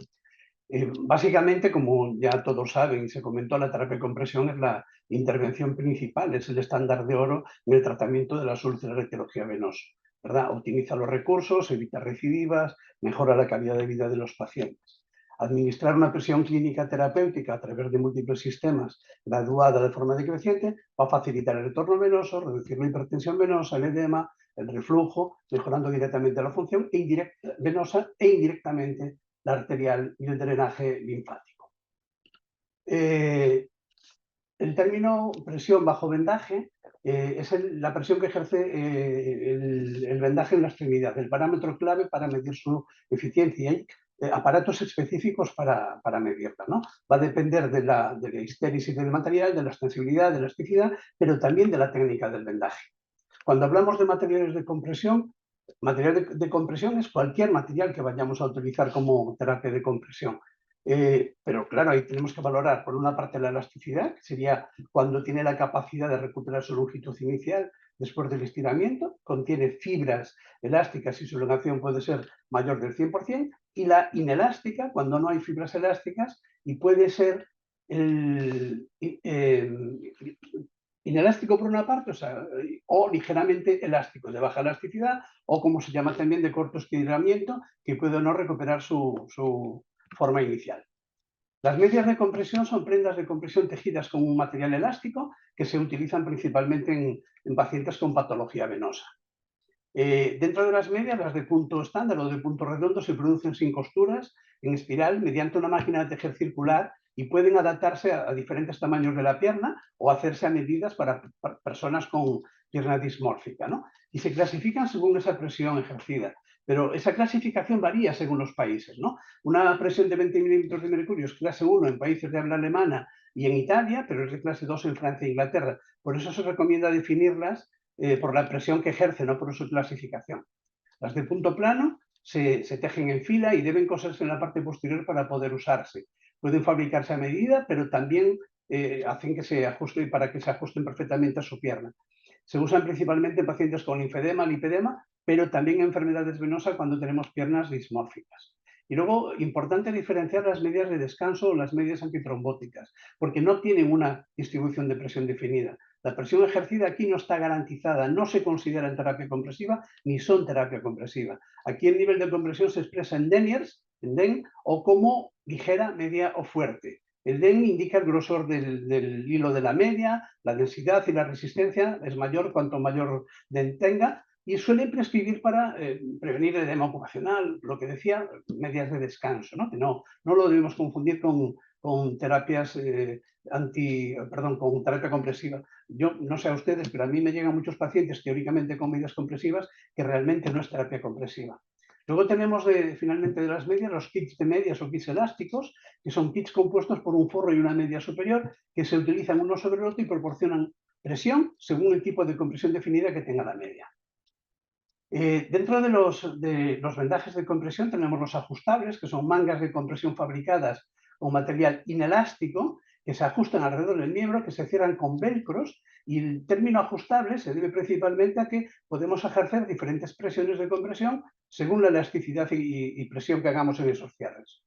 Speaker 4: Básicamente, como ya todos saben y se comentó, la terapia de compresión es la intervención principal, es el estándar de oro en el tratamiento de las úlceras de etiología venosa, ¿verdad? Optimiza los recursos, evita recidivas, mejora la calidad de vida de los pacientes. Administrar una presión clínica terapéutica a través de múltiples sistemas graduada de forma decreciente va a facilitar el retorno venoso, reducir la hipertensión venosa, el edema, el reflujo, mejorando directamente la función venosa e indirectamente la arterial y el drenaje linfático. El término presión bajo vendaje es la presión que ejerce el vendaje en la extremidad, el parámetro clave para medir su eficiencia. Hay aparatos específicos para medirla, ¿no? Va a depender de la histéresis del material, de la extensibilidad, de la elasticidad, pero también de la técnica del vendaje. Cuando hablamos de materiales de compresión, material de compresión es cualquier material que vayamos a utilizar como terapia de compresión. Pero claro, ahí tenemos que valorar por una parte la elasticidad, que sería cuando tiene la capacidad de recuperar su longitud inicial después del estiramiento, contiene fibras elásticas y su elongación puede ser mayor del 100%, y la inelástica, cuando no hay fibras elásticas, y puede ser inelástico por una parte, o ligeramente elástico, de baja elasticidad, o como se llama también de corto estiramiento, que puede no recuperar su forma inicial. Las medias de compresión son prendas de compresión tejidas con un material elástico que se utilizan principalmente en pacientes con patología venosa. Dentro de las medias, las de punto estándar o de punto redondo se producen sin costuras, en espiral, mediante una máquina de tejer circular, y pueden adaptarse a diferentes tamaños de la pierna o hacerse a medidas para personas con pierna dismórfica, ¿no? Y se clasifican según esa presión ejercida. Pero esa clasificación varía según los países, ¿no? Una presión de 20 milímetros de mercurio es clase 1 en países de habla alemana y en Italia, pero es de clase 2 en Francia e Inglaterra. Por eso se recomienda definirlas por la presión que ejerce, no por su clasificación. Las de punto plano se tejen en fila y deben coserse en la parte posterior para poder usarse. Pueden fabricarse a medida, pero también hacen que se ajusten para que se ajusten perfectamente a su pierna. Se usan principalmente en pacientes con linfedema, lipedema, pero también en enfermedades venosas cuando tenemos piernas dismórficas. Y luego, importante diferenciar las medias de descanso o las medias antitrombóticas, porque no tienen una distribución de presión definida. La presión ejercida aquí no está garantizada, no se considera en terapia compresiva ni son terapia compresiva. Aquí el nivel de compresión se expresa en deniers, en den, o como ligera, media o fuerte. El den indica el grosor del hilo de la media, la densidad y la resistencia es mayor cuanto mayor den tenga, y suelen prescribir para prevenir edema ocupacional, lo que decía, medias de descanso, ¿no? Que no lo debemos confundir con terapias con terapia compresiva. Yo no sé a ustedes, pero a mí me llegan muchos pacientes teóricamente con medias compresivas que realmente no es terapia compresiva. Luego tenemos finalmente de las medias los kits de medias o kits elásticos, que son kits compuestos por un forro y una media superior que se utilizan uno sobre el otro y proporcionan presión según el tipo de compresión definida que tenga la media. Dentro de los vendajes de compresión tenemos los ajustables, que son mangas de compresión fabricadas con material inelástico, que se ajustan alrededor del miembro, que se cierran con velcros, y el término ajustable se debe principalmente a que podemos ejercer diferentes presiones de compresión según la elasticidad y presión que hagamos en esos cierres.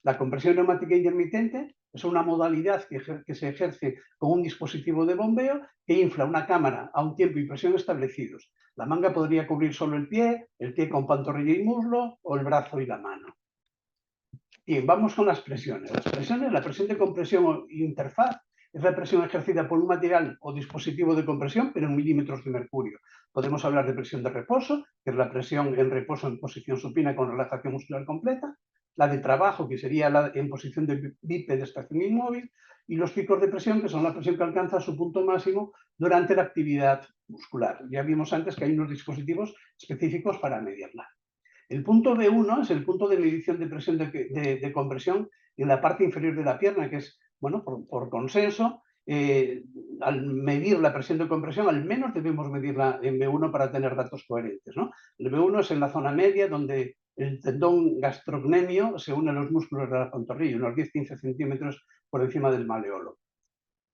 Speaker 4: La compresión neumática intermitente es una modalidad que se ejerce con un dispositivo de bombeo que infla una cámara a un tiempo y presión establecidos. La manga podría cubrir solo el pie con pantorrilla y muslo, o el brazo y la mano. Bien, vamos con las presiones. La presión de compresión o interfaz es la presión ejercida por un material o dispositivo de compresión, pero en milímetros de mercurio. Podemos hablar de presión de reposo, que es la presión en reposo en posición supina con relajación muscular completa, la de trabajo, que sería la en posición de bipedestación inmóvil, y los picos de presión, que son la presión que alcanza su punto máximo durante la actividad muscular. Ya vimos antes que hay unos dispositivos específicos para medirla. El punto B1 es el punto de medición de presión de compresión en la parte inferior de la pierna, que es, bueno, por consenso, al medir la presión de compresión, al menos debemos medirla en B1 para tener datos coherentes, ¿no? El B1 es en la zona media, donde el tendón gastrocnemio se une a los músculos de la pantorrilla, unos 10-15 centímetros por encima del maleolo.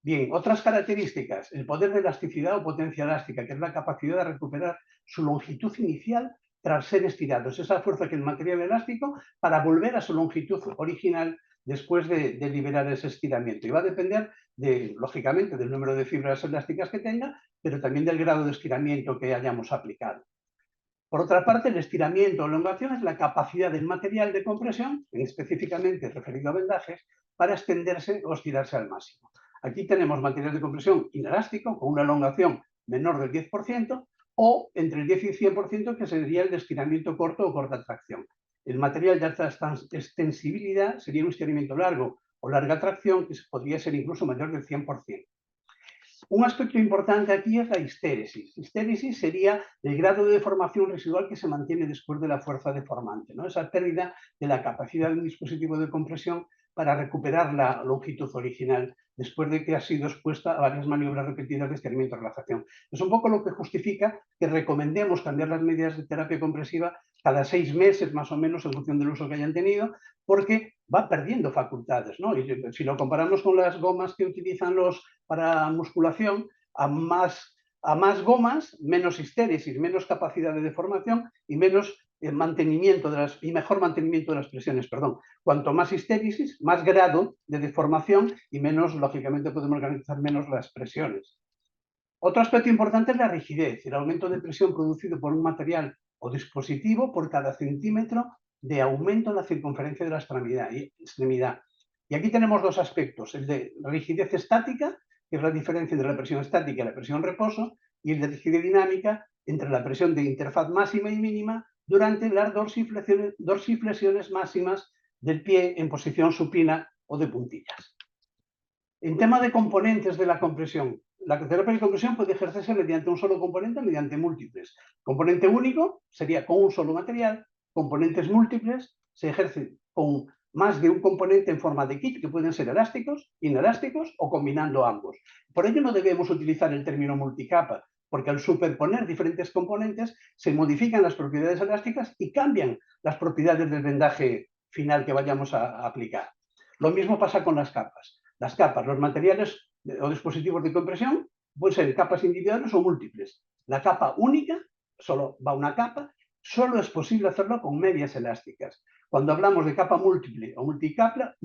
Speaker 4: Bien, otras características, el poder de elasticidad o potencia elástica, que es la capacidad de recuperar su longitud inicial tras ser estirados. Esa fuerza que el material elástico para volver a su longitud original después de liberar ese estiramiento. Y va a depender, lógicamente, del número de fibras elásticas que tenga, pero también del grado de estiramiento que hayamos aplicado. Por otra parte, el estiramiento o elongación es la capacidad del material de compresión, específicamente referido a vendajes, para extenderse o estirarse al máximo. Aquí tenemos material de compresión inelástico con una elongación menor del 10% o entre el 10 y el 100%, que sería el de estiramiento corto o corta tracción. El material de alta extensibilidad sería un estiramiento largo o larga tracción, que podría ser incluso mayor del 100%. Un aspecto importante aquí es la histéresis. Histéresis sería el grado de deformación residual que se mantiene después de la fuerza deformante, ¿no? Esa pérdida de la capacidad de un dispositivo de compresión para recuperar la longitud original después de que ha sido expuesta a varias maniobras repetidas de estiramiento y relajación. Es un poco lo que justifica que recomendemos cambiar las medidas de terapia compresiva cada 6 meses más o menos en función del uso que hayan tenido, porque va perdiendo facultades, ¿no? Y si lo comparamos con las gomas que utilizan para musculación, a más gomas, menos histéresis, menos capacidad de deformación y menos mantenimiento y mejor mantenimiento de las presiones, perdón. Cuanto más histéresis, más grado de deformación y menos, lógicamente, podemos garantizar menos las presiones. Otro aspecto importante es la rigidez, el aumento de presión producido por un material o dispositivo por cada centímetro de aumento en la circunferencia de la extremidad. Y aquí tenemos dos aspectos, el de rigidez estática, que es la diferencia entre la presión estática y la presión reposo, y el de rigidez dinámica entre la presión de interfaz máxima y mínima durante las dorsiflexiones máximas del pie en posición supina o de puntillas. En tema de componentes de la compresión, la terapia de compresión puede ejercerse mediante un solo componente o mediante múltiples. Componente único sería con un solo material, componentes múltiples se ejercen con más de un componente en forma de kit, que pueden ser elásticos, inelásticos o combinando ambos. Por ello no debemos utilizar el término multicapa, porque al superponer diferentes componentes se modifican las propiedades elásticas y cambian las propiedades del vendaje final que vayamos a aplicar. Lo mismo pasa con las capas. Las capas, los materiales o dispositivos de compresión pueden ser capas individuales o múltiples. La capa única, solo va una capa, solo es posible hacerlo con medias elásticas. Cuando hablamos de capa múltiple o multicapa,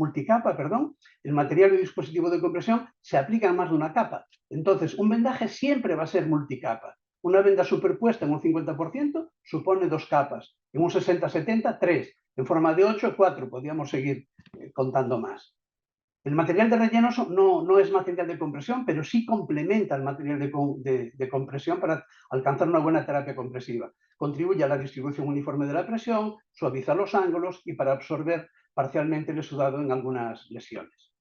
Speaker 4: el material y dispositivo de compresión se aplica en más de una capa. Entonces, un vendaje siempre va a ser multicapa. Una venda superpuesta en un 50% supone 2 capas, en un 60-70, 3, en forma de 8, 4, podríamos seguir contando más. El material de relleno no es material de compresión, pero sí complementa el material de compresión para alcanzar una buena terapia compresiva. Contribuye a la distribución uniforme de la presión, suaviza los ángulos y para absorber parcialmente el exudado en algunas lesiones.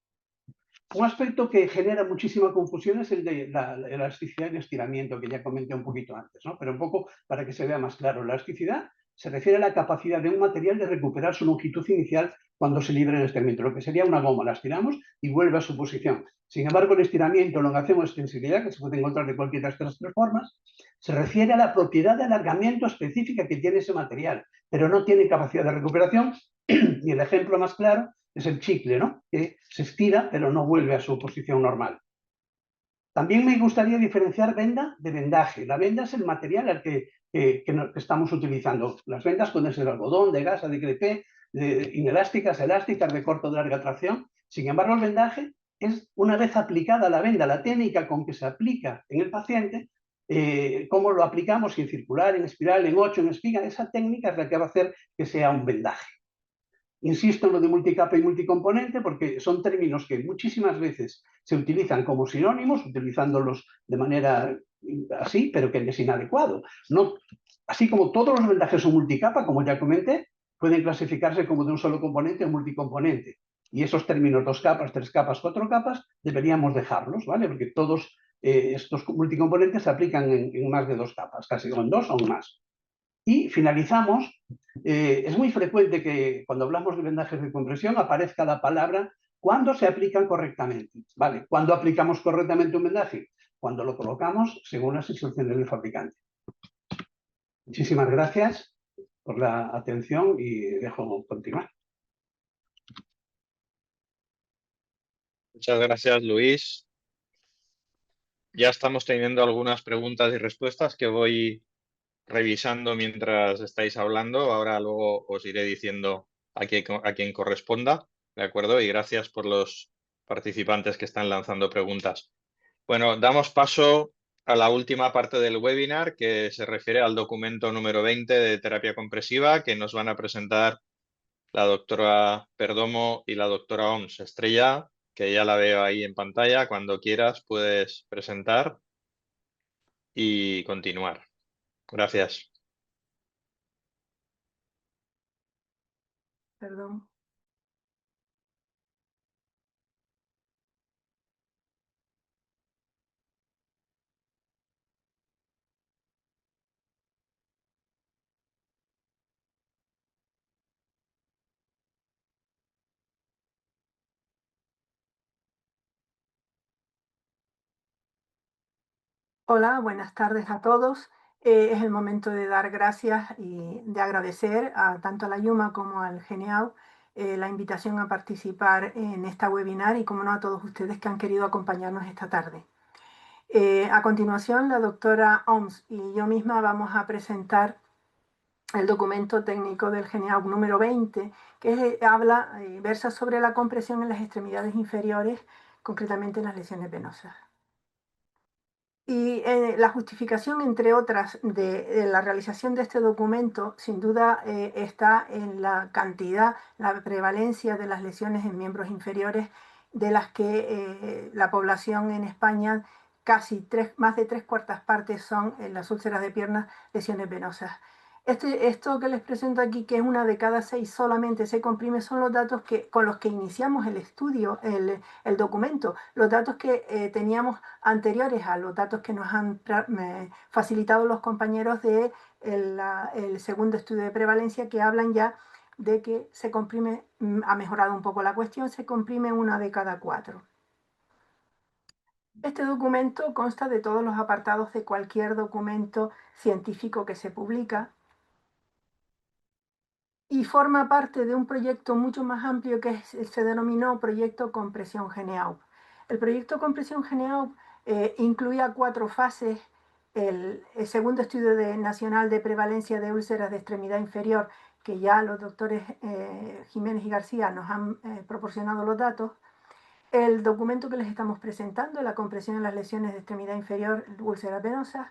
Speaker 4: Un aspecto que genera muchísima confusión es el de la elasticidad y el estiramiento, que ya comenté un poquito antes, ¿no? Pero un poco para que se vea más claro. La elasticidad se refiere a la capacidad de un material de recuperar su longitud inicial cuando se libre el estiramiento, lo que sería una goma, la estiramos y vuelve a su posición. Sin embargo, el estiramiento, elongación o extensibilidad, que se puede encontrar de cualquiera de estas tres formas, se refiere a la propiedad de alargamiento específica que tiene ese material, pero no tiene capacidad de recuperación. Y el ejemplo más claro es el chicle, ¿no? Que se estira, pero no vuelve a su posición normal. También me gustaría diferenciar venda de vendaje. La venda es el material al que estamos utilizando. Las vendas pueden ser de algodón, de gasa, de crepé, inelásticas, elásticas, de corto o de larga tracción. Sin embargo, el vendaje es, una vez aplicada la venda, la técnica con que se aplica en el paciente, cómo lo aplicamos, si en circular, en espiral, en 8, en espiga, esa técnica es la que va a hacer que sea un vendaje. Insisto en lo de multicapa y multicomponente porque son términos que muchísimas veces se utilizan como sinónimos, utilizándolos de manera así, pero que es inadecuado. No, así como todos los vendajes son multicapa, como ya comenté, pueden clasificarse como de un solo componente o multicomponente. Y esos términos 2 capas, 3 capas, 4 capas, deberíamos dejarlos, ¿vale? Porque todos estos multicomponentes se aplican en más de 2 capas, casi o en 2 o en más. Y finalizamos. Es muy frecuente que cuando hablamos de vendajes de compresión aparezca la palabra cuando se aplican correctamente. ¿Vale? ¿Cuándo aplicamos correctamente un vendaje? Cuando lo colocamos según las instrucciones del fabricante. Muchísimas gracias por la atención y dejo continuar.
Speaker 1: Muchas gracias, Luis. Ya estamos teniendo algunas preguntas y respuestas que voy revisando mientras estáis hablando. Ahora luego os iré diciendo a quién corresponda, ¿de acuerdo? Y gracias por los participantes que están lanzando preguntas. Bueno, damos paso a la última parte del webinar, que se refiere al documento número 20 de terapia compresiva, que nos van a presentar la doctora Perdomo y la doctora Oms. Estrella, que ya la veo ahí en pantalla, cuando quieras puedes presentar y continuar. Gracias.
Speaker 3: Perdón. Hola, buenas tardes a todos. Es el momento de dar gracias y de agradecer tanto a la Yuma como al GENEAU la invitación a participar en esta webinar y, como no, a todos ustedes que han querido acompañarnos esta tarde. A continuación, la doctora Oms y yo misma vamos a presentar
Speaker 5: el documento técnico del GENEAUP número 20, que versa sobre la compresión en las extremidades inferiores, concretamente en las lesiones venosas. Y la justificación, entre otras, de la realización de este documento, sin duda está en la cantidad, la prevalencia de las lesiones en miembros inferiores, de las que la población en España, más de 3/4 partes son en las úlceras de piernas, lesiones venosas. Esto que les presento aquí, que es 1 de cada 6 solamente se comprime, son los datos con los que iniciamos el estudio, el documento, los datos que teníamos anteriores a los datos que nos han facilitado los compañeros del el segundo estudio de prevalencia, que hablan ya de que se comprime, ha mejorado un poco la cuestión, se comprime 1 de cada 4. Este documento consta de todos los apartados de cualquier documento científico que se publica y forma parte de un proyecto mucho más amplio que se denominó Proyecto Compresión GENEAUP. El proyecto Compresión GENEAUP incluía 4 fases: el segundo estudio nacional de prevalencia de úlceras de extremidad inferior, que ya los doctores Jiménez y García nos han proporcionado los datos; el documento que les estamos presentando, la compresión en las lesiones de extremidad inferior, úlceras venosas;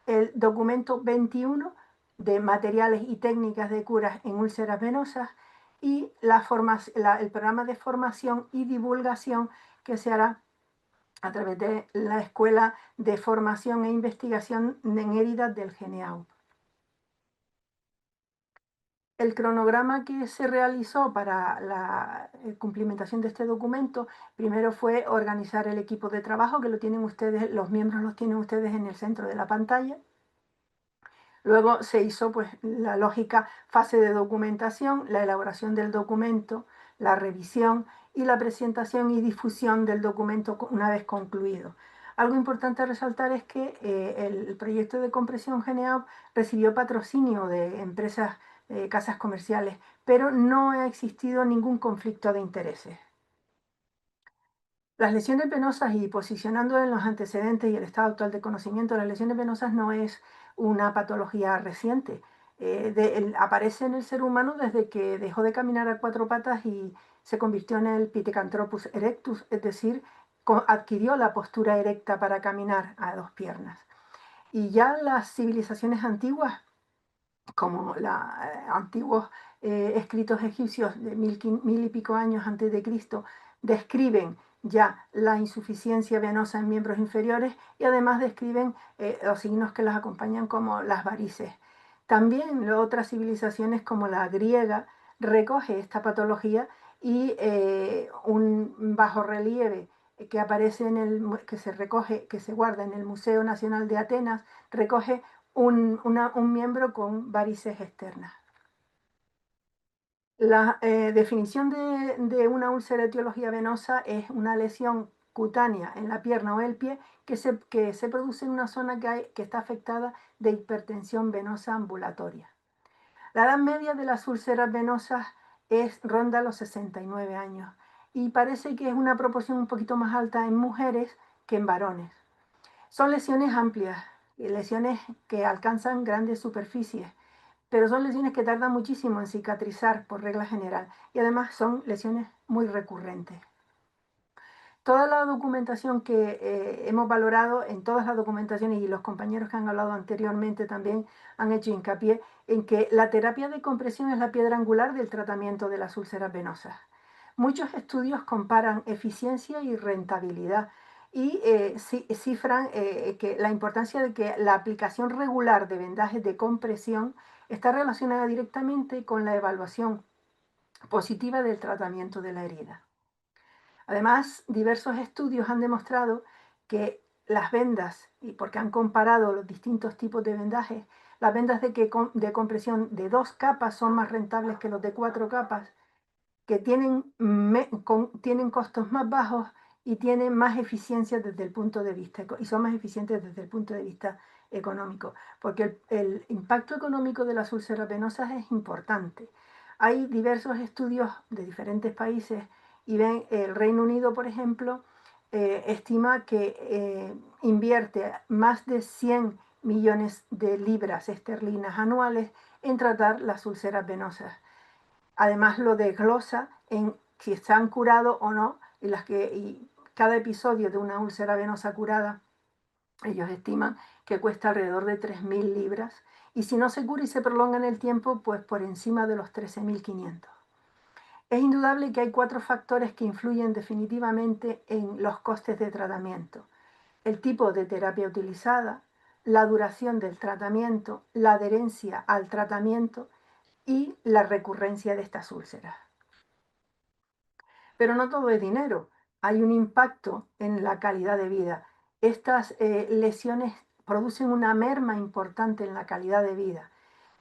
Speaker 5: el documento 21, de materiales y técnicas de curas en úlceras venosas; y el programa de formación y divulgación que se hará a través de la Escuela de Formación e Investigación en Heridas del GENEAUP. El cronograma que se realizó para la cumplimentación de este documento, primero fue organizar el equipo de trabajo, que lo tienen ustedes, los miembros los tienen ustedes en el centro de la pantalla. Luego se hizo pues la lógica fase de documentación, la elaboración del documento, la revisión y la presentación y difusión del documento una vez concluido. Algo importante a resaltar es que el proyecto de compresión GENEAUP recibió patrocinio de empresas, casas comerciales, pero no ha existido ningún conflicto de intereses. Las lesiones venosas, y posicionando en los antecedentes y el estado actual de conocimiento, las lesiones venosas no es una patología reciente. Aparece en el ser humano desde que dejó de caminar a 4 patas y se convirtió en el Pithecanthropus erectus, es decir, adquirió la postura erecta para caminar a 2 piernas. Y ya las civilizaciones antiguas, como los antiguos escritos egipcios de 1000 y pico años antes de Cristo, describen ya la insuficiencia venosa en miembros inferiores y además describen los signos que las acompañan, como las varices. También otras civilizaciones, como la griega, recoge esta patología, y un bajorrelieve que aparece que se guarda en el Museo Nacional de Atenas, recoge un miembro con varices externas. La definición de una úlcera de etiología venosa es una lesión cutánea en la pierna o el pie que se produce en una zona que está afectada de hipertensión venosa ambulatoria. La edad media de las úlceras venosas ronda los 69 años y parece que es una proporción un poquito más alta en mujeres que en varones. Son lesiones amplias, lesiones que alcanzan grandes superficies, pero son lesiones que tardan muchísimo en cicatrizar por regla general, y además son lesiones muy recurrentes. Toda la documentación que hemos valorado, en todas las documentaciones, y los compañeros que han hablado anteriormente también han hecho hincapié en que la terapia de compresión es la piedra angular del tratamiento de las úlceras venosas. Muchos estudios comparan eficiencia y rentabilidad y cifran que la importancia de que la aplicación regular de vendajes de compresión está relacionada directamente con la evaluación positiva del tratamiento de la herida. Además, diversos estudios han demostrado que las vendas, y porque han comparado los distintos tipos de vendajes, las vendas de compresión de 2 capas son más rentables que los de 4 capas, que tienen costos más bajos y tienen más eficiencia desde el punto de vista, y son más eficientes desde el punto de vista económico, porque el impacto económico de las úlceras venosas es importante. Hay diversos estudios de diferentes países, y ven, el Reino Unido, por ejemplo, estima que invierte más de 100 millones de libras esterlinas anuales en tratar las úlceras venosas. Además lo desglosa en si se han curado o no, y cada episodio de una úlcera venosa curada, ellos estiman que cuesta alrededor de 3.000 libras, y si no se cura y se prolonga en el tiempo, pues por encima de los 13.500. Es indudable que hay 4 factores que influyen definitivamente en los costes de tratamiento: el tipo de terapia utilizada, la duración del tratamiento, la adherencia al tratamiento y la recurrencia de estas úlceras. Pero no todo es dinero, hay un impacto en la calidad de vida. Estas lesiones producen una merma importante en la calidad de vida.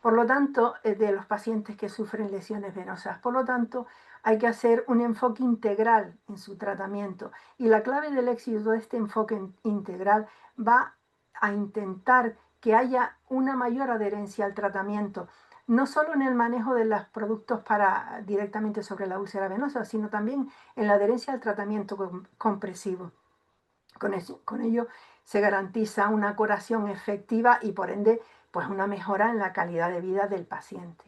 Speaker 5: Por lo tanto, de los pacientes que sufren lesiones venosas. Por lo tanto, hay que hacer un enfoque integral en su tratamiento. Y la clave del éxito de este enfoque integral va a intentar que haya una mayor adherencia al tratamiento, no solo en el manejo de los productos directamente sobre la úlcera venosa, sino también en la adherencia al tratamiento compresivo. Con ello se garantiza una curación efectiva y por ende pues una mejora en la calidad de vida del paciente.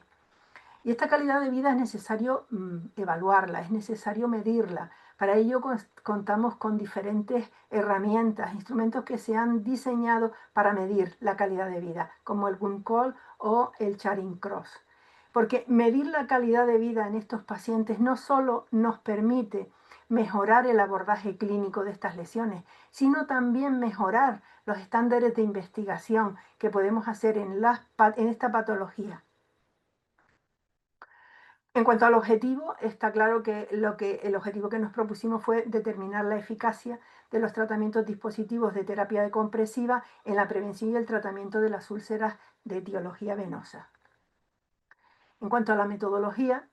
Speaker 5: Y esta calidad de vida es necesario evaluarla, es necesario medirla. Para ello contamos con diferentes herramientas, instrumentos que se han diseñado para medir la calidad de vida, como el Wundt-Kohl o el Charing Cross. Porque medir la calidad de vida en estos pacientes no solo nos permite mejorar el abordaje clínico de estas lesiones, sino también mejorar los estándares de investigación que podemos hacer en esta patología. En cuanto al objetivo, está claro que el objetivo que nos propusimos fue determinar la eficacia de los tratamientos dispositivos de terapia compresiva en la prevención y el tratamiento de las úlceras de etiología venosa. En cuanto a la metodología,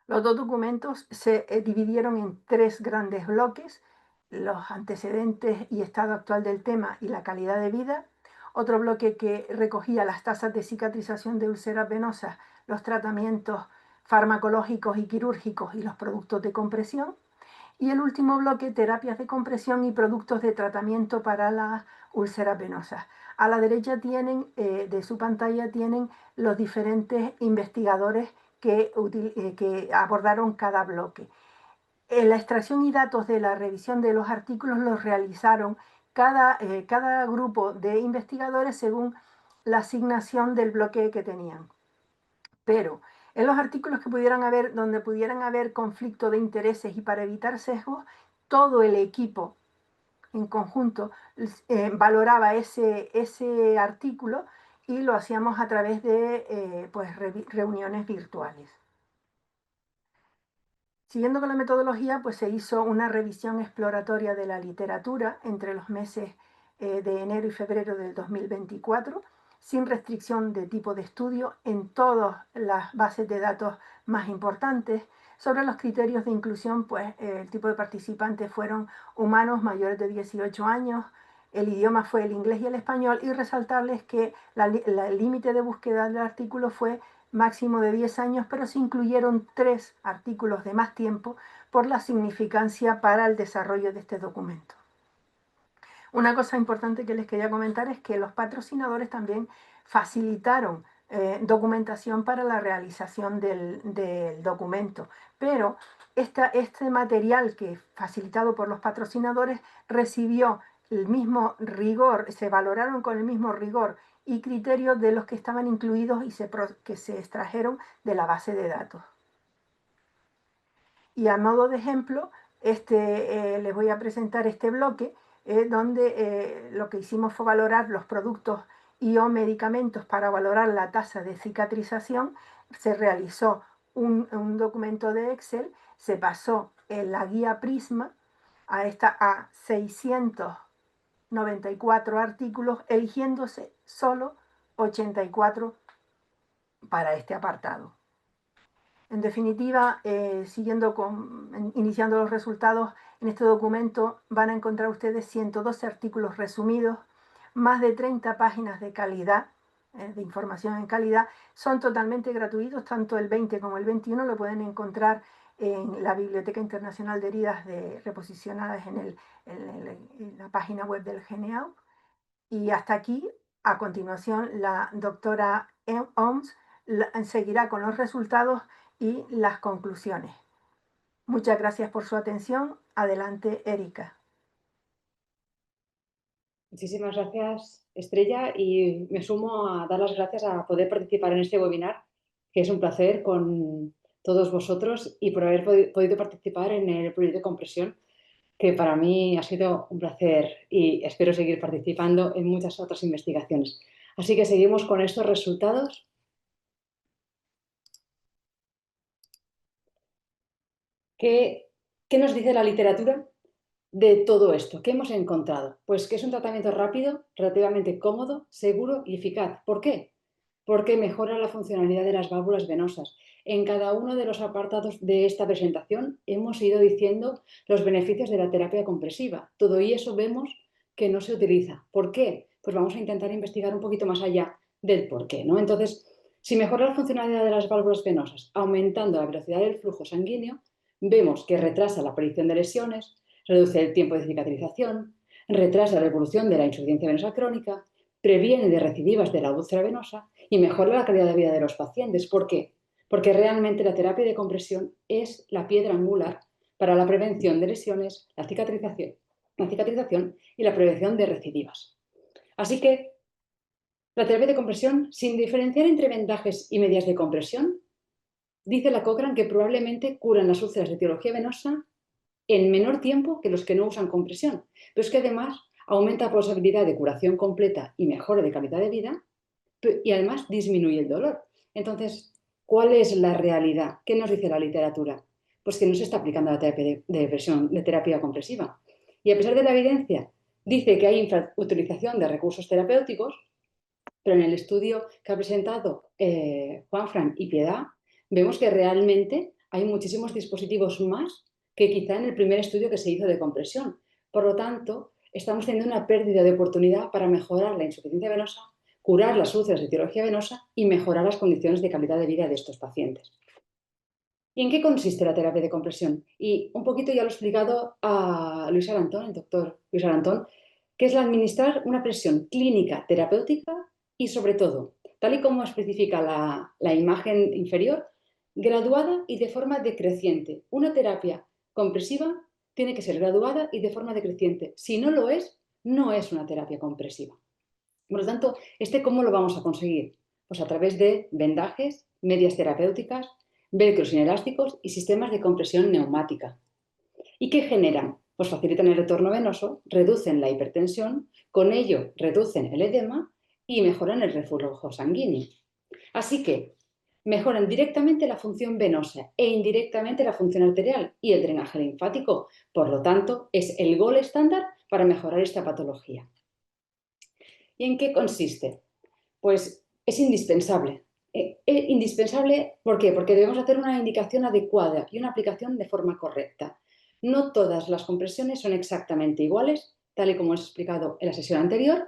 Speaker 5: los 2 documentos se dividieron en 3 grandes bloques: los antecedentes y estado actual del tema y la calidad de vida; otro bloque que recogía las tasas de cicatrización de úlceras venosas, los tratamientos farmacológicos y quirúrgicos y los productos de compresión; y el último bloque, terapias de compresión y productos de tratamiento para las úlceras venosas. A la derecha de su pantalla tienen los diferentes investigadores que abordaron cada bloque. La extracción y datos de la revisión de los artículos los realizaron cada grupo de investigadores según la asignación del bloque que tenían. Pero en los artículos donde pudieran haber conflicto de intereses y para evitar sesgos, todo el equipo en conjunto valoraba ese artículo y lo hacíamos a través de reuniones virtuales. Siguiendo con la metodología, pues se hizo una revisión exploratoria de la literatura entre los meses de enero y febrero del 2024, sin restricción de tipo de estudio, en todas las bases de datos más importantes. Sobre los criterios de inclusión, pues el tipo de participantes fueron humanos mayores de 18 años, el idioma fue el inglés y el español, y resaltarles que el límite de búsqueda del artículo fue máximo de 10 años, pero se incluyeron 3 artículos de más tiempo por la significancia para el desarrollo de este documento. Una cosa importante que les quería comentar es que los patrocinadores también facilitaron documentación para la realización del documento, pero este material que facilitado por los patrocinadores recibió el mismo rigor, se valoraron con el mismo rigor y criterios de los que estaban incluidos y que se extrajeron de la base de datos. Y a modo de ejemplo, les voy a presentar este bloque donde lo que hicimos fue valorar los productos y o medicamentos para valorar la tasa de cicatrización. Se realizó un documento de Excel, se pasó en la guía Prisma a 694 artículos, eligiéndose solo 84 para este apartado. En definitiva, iniciando los resultados, en este documento van a encontrar ustedes 112 artículos resumidos, más de 30 páginas de calidad, de información en calidad. Son totalmente gratuitos, tanto el 20 como el 21 lo pueden encontrar en la Biblioteca Internacional de Heridas reposicionadas en la página web del GNAU. Y hasta aquí, a continuación, la doctora OMS seguirá con los resultados y las conclusiones. Muchas gracias por su atención. Adelante, Erika.
Speaker 6: Muchísimas gracias, Estrella, y me sumo a dar las gracias a poder participar en este webinar, que es un placer con todos vosotros, y por haber podido participar en el proyecto de compresión, que para mí ha sido un placer y espero seguir participando en muchas otras investigaciones. Así que seguimos con estos resultados. ¿Qué nos dice la literatura de todo esto? ¿Qué hemos encontrado? Pues que es un tratamiento rápido, relativamente cómodo, seguro y eficaz. ¿Por qué? Porque mejora la funcionalidad de las válvulas venosas. En cada uno de los apartados de esta presentación hemos ido diciendo los beneficios de la terapia compresiva. Todo y eso vemos que no se utiliza. ¿Por qué? Pues vamos a intentar investigar un poquito más allá del por qué, ¿no? Entonces, si mejora la funcionalidad de las válvulas venosas aumentando la velocidad del flujo sanguíneo, vemos que retrasa la aparición de lesiones, reduce el tiempo de cicatrización, retrasa la evolución de la insuficiencia venosa crónica, previene de recidivas de la úlcera venosa y mejora la calidad de vida de los pacientes. ¿Por qué? Porque realmente la terapia de compresión es la piedra angular para la prevención de lesiones, la cicatrización y la prevención de recidivas. Así que la terapia de compresión, sin diferenciar entre vendajes y medias de compresión, dice la Cochrane que probablemente curan las úlceras de etiología venosa en menor tiempo que los que no usan compresión, pero es que además aumenta la posibilidad de curación completa y mejora de calidad de vida y además disminuye el dolor. Entonces, ¿cuál es la realidad? ¿Qué nos dice la literatura? Pues que no se está aplicando la terapia de terapia compresiva. Y a pesar de la evidencia, dice que hay infrautilización de recursos terapéuticos, pero en el estudio que ha presentado Juanfran y Piedad, vemos que realmente hay muchísimos dispositivos más que quizá en el primer estudio que se hizo de compresión. Por lo tanto, estamos teniendo una pérdida de oportunidad para mejorar la insuficiencia venosa, curar las úlceras de etiología venosa y mejorar las condiciones de calidad de vida de estos pacientes. ¿Y en qué consiste la terapia de compresión? Y un poquito ya lo ha explicado a Luis Arantón, el doctor Luis Arantón, que es la administrar una presión clínica terapéutica y, sobre todo, tal y como especifica la imagen inferior, graduada y de forma decreciente. Una terapia compresiva tiene que ser graduada y de forma decreciente. Si no lo es, no es una terapia compresiva. Por lo tanto, ¿cómo lo vamos a conseguir? Pues a través de vendajes, medias terapéuticas, velcros inelásticos y sistemas de compresión neumática. ¿Y qué generan? Pues facilitan el retorno venoso, reducen la hipertensión, con ello reducen el edema y mejoran el reflujo sanguíneo. Así que mejoran directamente la función venosa e indirectamente la función arterial y el drenaje linfático. Por lo tanto, es el gol estándar para mejorar esta patología. ¿Y en qué consiste? Pues es indispensable. Indispensable, ¿por qué? Porque debemos hacer una indicación adecuada y una aplicación de forma correcta. No todas las compresiones son exactamente iguales, tal y como hemos explicado en la sesión anterior,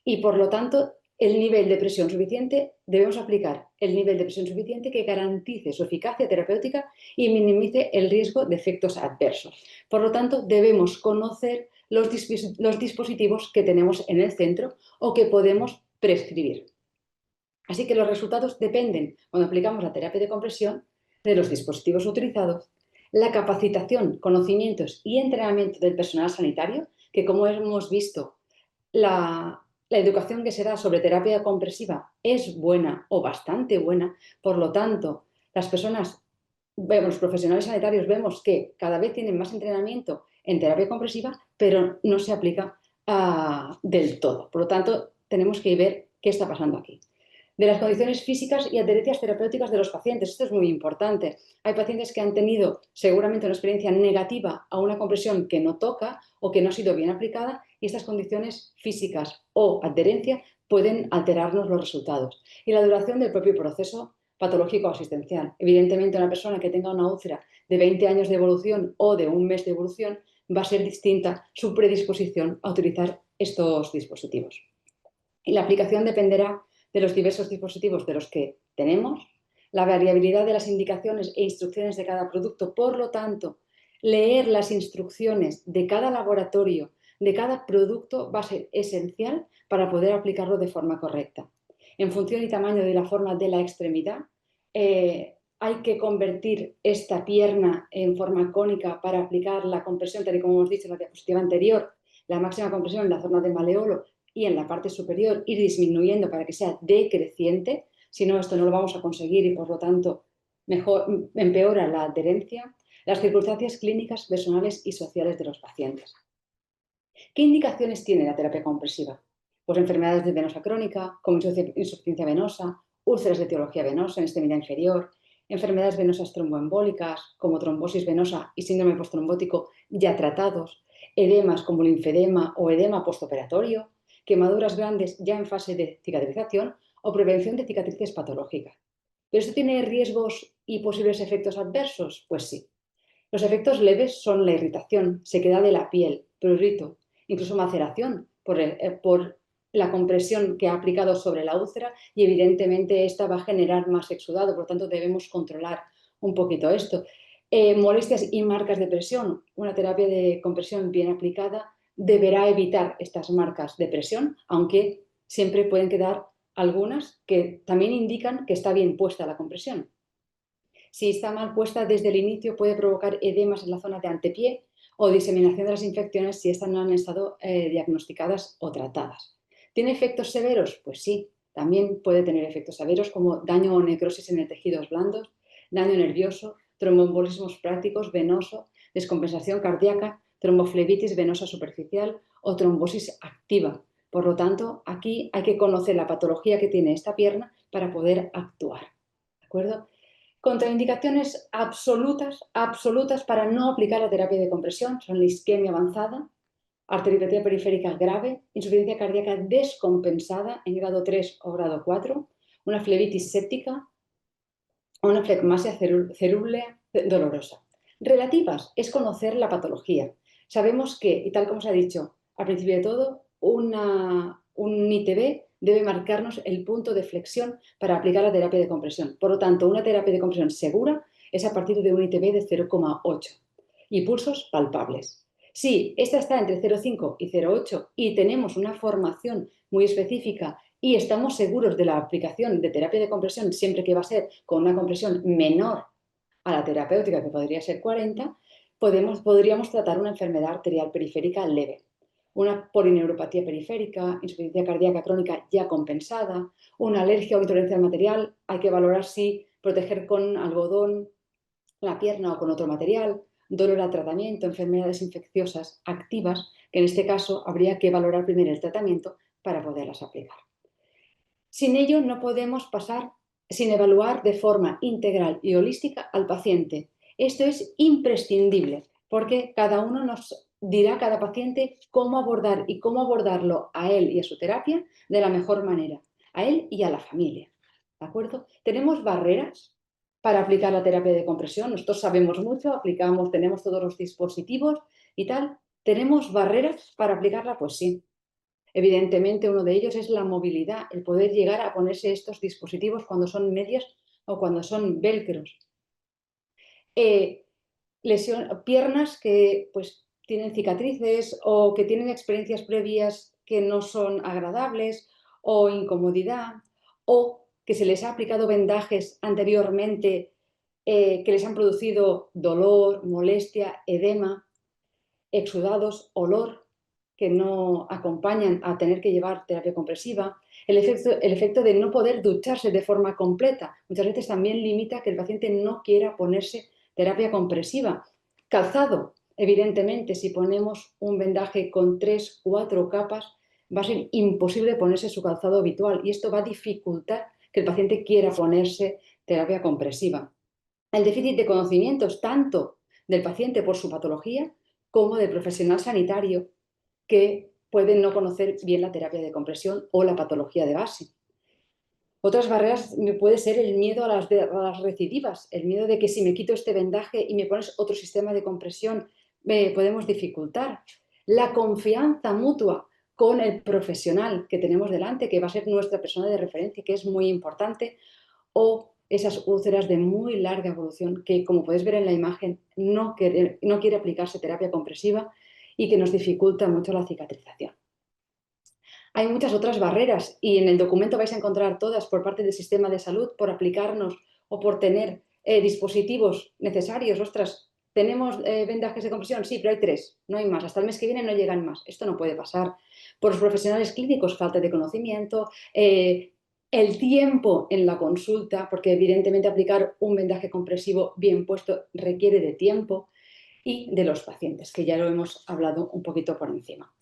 Speaker 6: y por lo tanto el nivel de presión suficiente, debemos aplicar el nivel de presión suficiente que garantice su eficacia terapéutica y minimice el riesgo de efectos adversos. Por lo tanto, debemos conocer los dispositivos que tenemos en el centro o que podemos prescribir. Así que los resultados dependen, cuando aplicamos la terapia de compresión, de los dispositivos utilizados, la capacitación, conocimientos y entrenamiento del personal sanitario, que como hemos visto, la educación que se da sobre terapia compresiva es buena o bastante buena. Por lo tanto, los profesionales sanitarios vemos que cada vez tienen más entrenamiento en terapia compresiva, pero no se aplica del todo. Por lo tanto, tenemos que ver qué está pasando aquí. De las condiciones físicas y adherencias terapéuticas de los pacientes. Esto es muy importante. Hay pacientes que han tenido seguramente una experiencia negativa a una compresión que no toca o que no ha sido bien aplicada, y estas condiciones físicas o adherencia pueden alterarnos los resultados. Y la duración del propio proceso patológico asistencial. Evidentemente, una persona que tenga una úlcera de 20 años de evolución o de un mes de evolución va a ser distinta su predisposición a utilizar estos dispositivos. Y la aplicación dependerá de los diversos dispositivos de los que tenemos, la variabilidad de las indicaciones e instrucciones de cada producto. Por lo tanto, leer las instrucciones de cada laboratorio, de cada producto, va a ser esencial para poder aplicarlo de forma correcta. en función y tamaño de la forma de la extremidad. Hay que convertir esta pierna en forma cónica para aplicar la compresión, tal y como hemos dicho en la diapositiva anterior, la máxima compresión en la zona de maleolo y en la parte superior, ir disminuyendo para que sea decreciente. Si no, esto no lo vamos a conseguir y por lo tanto empeora la adherencia. Las circunstancias clínicas, personales y sociales de los pacientes. ¿Qué indicaciones tiene la terapia compresiva? Pues enfermedades de venosa crónica, como insuficiencia venosa, úlceras de etiología venosa en extremidad inferior, enfermedades venosas tromboembólicas, como trombosis venosa y síndrome postrombótico ya tratados, edemas como linfedema o edema postoperatorio, quemaduras grandes ya en fase de cicatrización o prevención de cicatrices patológicas. ¿Pero esto tiene riesgos y posibles efectos adversos? Pues sí. Los efectos leves son la irritación, sequedad de la piel, prurito, incluso maceración por la compresión que ha aplicado sobre la úlcera y evidentemente esta va a generar más exudado, por lo tanto debemos controlar un poquito esto. Molestias y marcas de presión. Una terapia de compresión bien aplicada deberá evitar estas marcas de presión, aunque siempre pueden quedar algunas que también indican que está bien puesta la compresión. Si está mal puesta desde el inicio puede provocar edemas en la zona de antepié o diseminación de las infecciones si estas no han estado diagnosticadas o tratadas. ¿Tiene efectos severos? Pues sí, también puede tener efectos severos como daño o necrosis en el tejidos blandos, daño nervioso, tromboembolismos prácticos, venoso, descompensación cardíaca, tromboflebitis venosa superficial o trombosis activa. Por lo tanto, aquí hay que conocer la patología que tiene esta pierna para poder actuar. ¿De acuerdo? Contraindicaciones absolutas para no aplicar la terapia de compresión son la isquemia avanzada, arteriopatía periférica grave, insuficiencia cardíaca descompensada en grado 3 o grado 4, una flebitis séptica o una flegmasia cerúlea dolorosa. Relativas es conocer la patología. Sabemos que, y tal como se ha dicho al principio de todo, un ITB debe marcarnos el punto de flexión para aplicar la terapia de compresión. Por lo tanto, una terapia de compresión segura es a partir de un ITB de 0,8 y pulsos palpables. Si esta está entre 0,5 y 0,8 y tenemos una formación muy específica y estamos seguros de la aplicación de terapia de compresión siempre que va a ser con una compresión menor a la terapéutica, que podría ser 40, podríamos tratar una enfermedad arterial periférica leve. Una polineuropatía periférica, insuficiencia cardíaca crónica ya compensada, una alergia o intolerancia al material, hay que valorar si proteger con algodón la pierna o con otro material, dolor al tratamiento, enfermedades infecciosas activas, que en este caso habría que valorar primero el tratamiento para poderlas aplicar. Sin ello no podemos pasar sin evaluar de forma integral y holística al paciente. Esto es imprescindible porque cada uno nos dirá, cada paciente, cómo abordar y cómo abordarlo a él y a su terapia de la mejor manera, a él y a la familia. ¿De acuerdo? Tenemos barreras para aplicar la terapia de compresión. Nosotros sabemos mucho, tenemos todos los dispositivos y tal. ¿Tenemos barreras para aplicarla? Pues sí. Evidentemente, uno de ellos es la movilidad, el poder llegar a ponerse estos dispositivos cuando son medias o cuando son velcros. Piernas que pues, tienen cicatrices o que tienen experiencias previas que no son agradables o incomodidad o que se les ha aplicado vendajes anteriormente que les han producido dolor, molestia, edema, exudados, olor, que no acompañan a tener que llevar terapia compresiva, el efecto de no poder ducharse de forma completa. Muchas veces también limita que el paciente no quiera ponerse terapia compresiva. Calzado, evidentemente, si ponemos un vendaje con 3 o 4 capas, va a ser imposible ponerse su calzado habitual y esto va a dificultar que el paciente quiera ponerse terapia compresiva. El déficit de conocimientos tanto del paciente por su patología como del profesional sanitario que pueden no conocer bien la terapia de compresión o la patología de base. Otras barreras puede ser el miedo a las recidivas, el miedo de que si me quito este vendaje y me pones otro sistema de compresión, podemos dificultar. La confianza mutua con el profesional que tenemos delante, que va a ser nuestra persona de referencia, que es muy importante, o esas úlceras de muy larga evolución que, como podéis ver en la imagen, no quiere aplicarse terapia compresiva y que nos dificulta mucho la cicatrización. hay muchas otras barreras y en el documento vais a encontrar todas por parte del sistema de salud por aplicarnos o por tener dispositivos necesarios. Ostras, ¿tenemos vendajes de compresión? Sí, pero hay 3, no hay más. Hasta el mes que viene no llegan más. Esto no puede pasar. Por los profesionales clínicos, falta de conocimiento, el tiempo en la consulta, porque evidentemente aplicar un vendaje compresivo bien puesto requiere de tiempo, y de los pacientes, que ya lo hemos hablado un poquito por encima.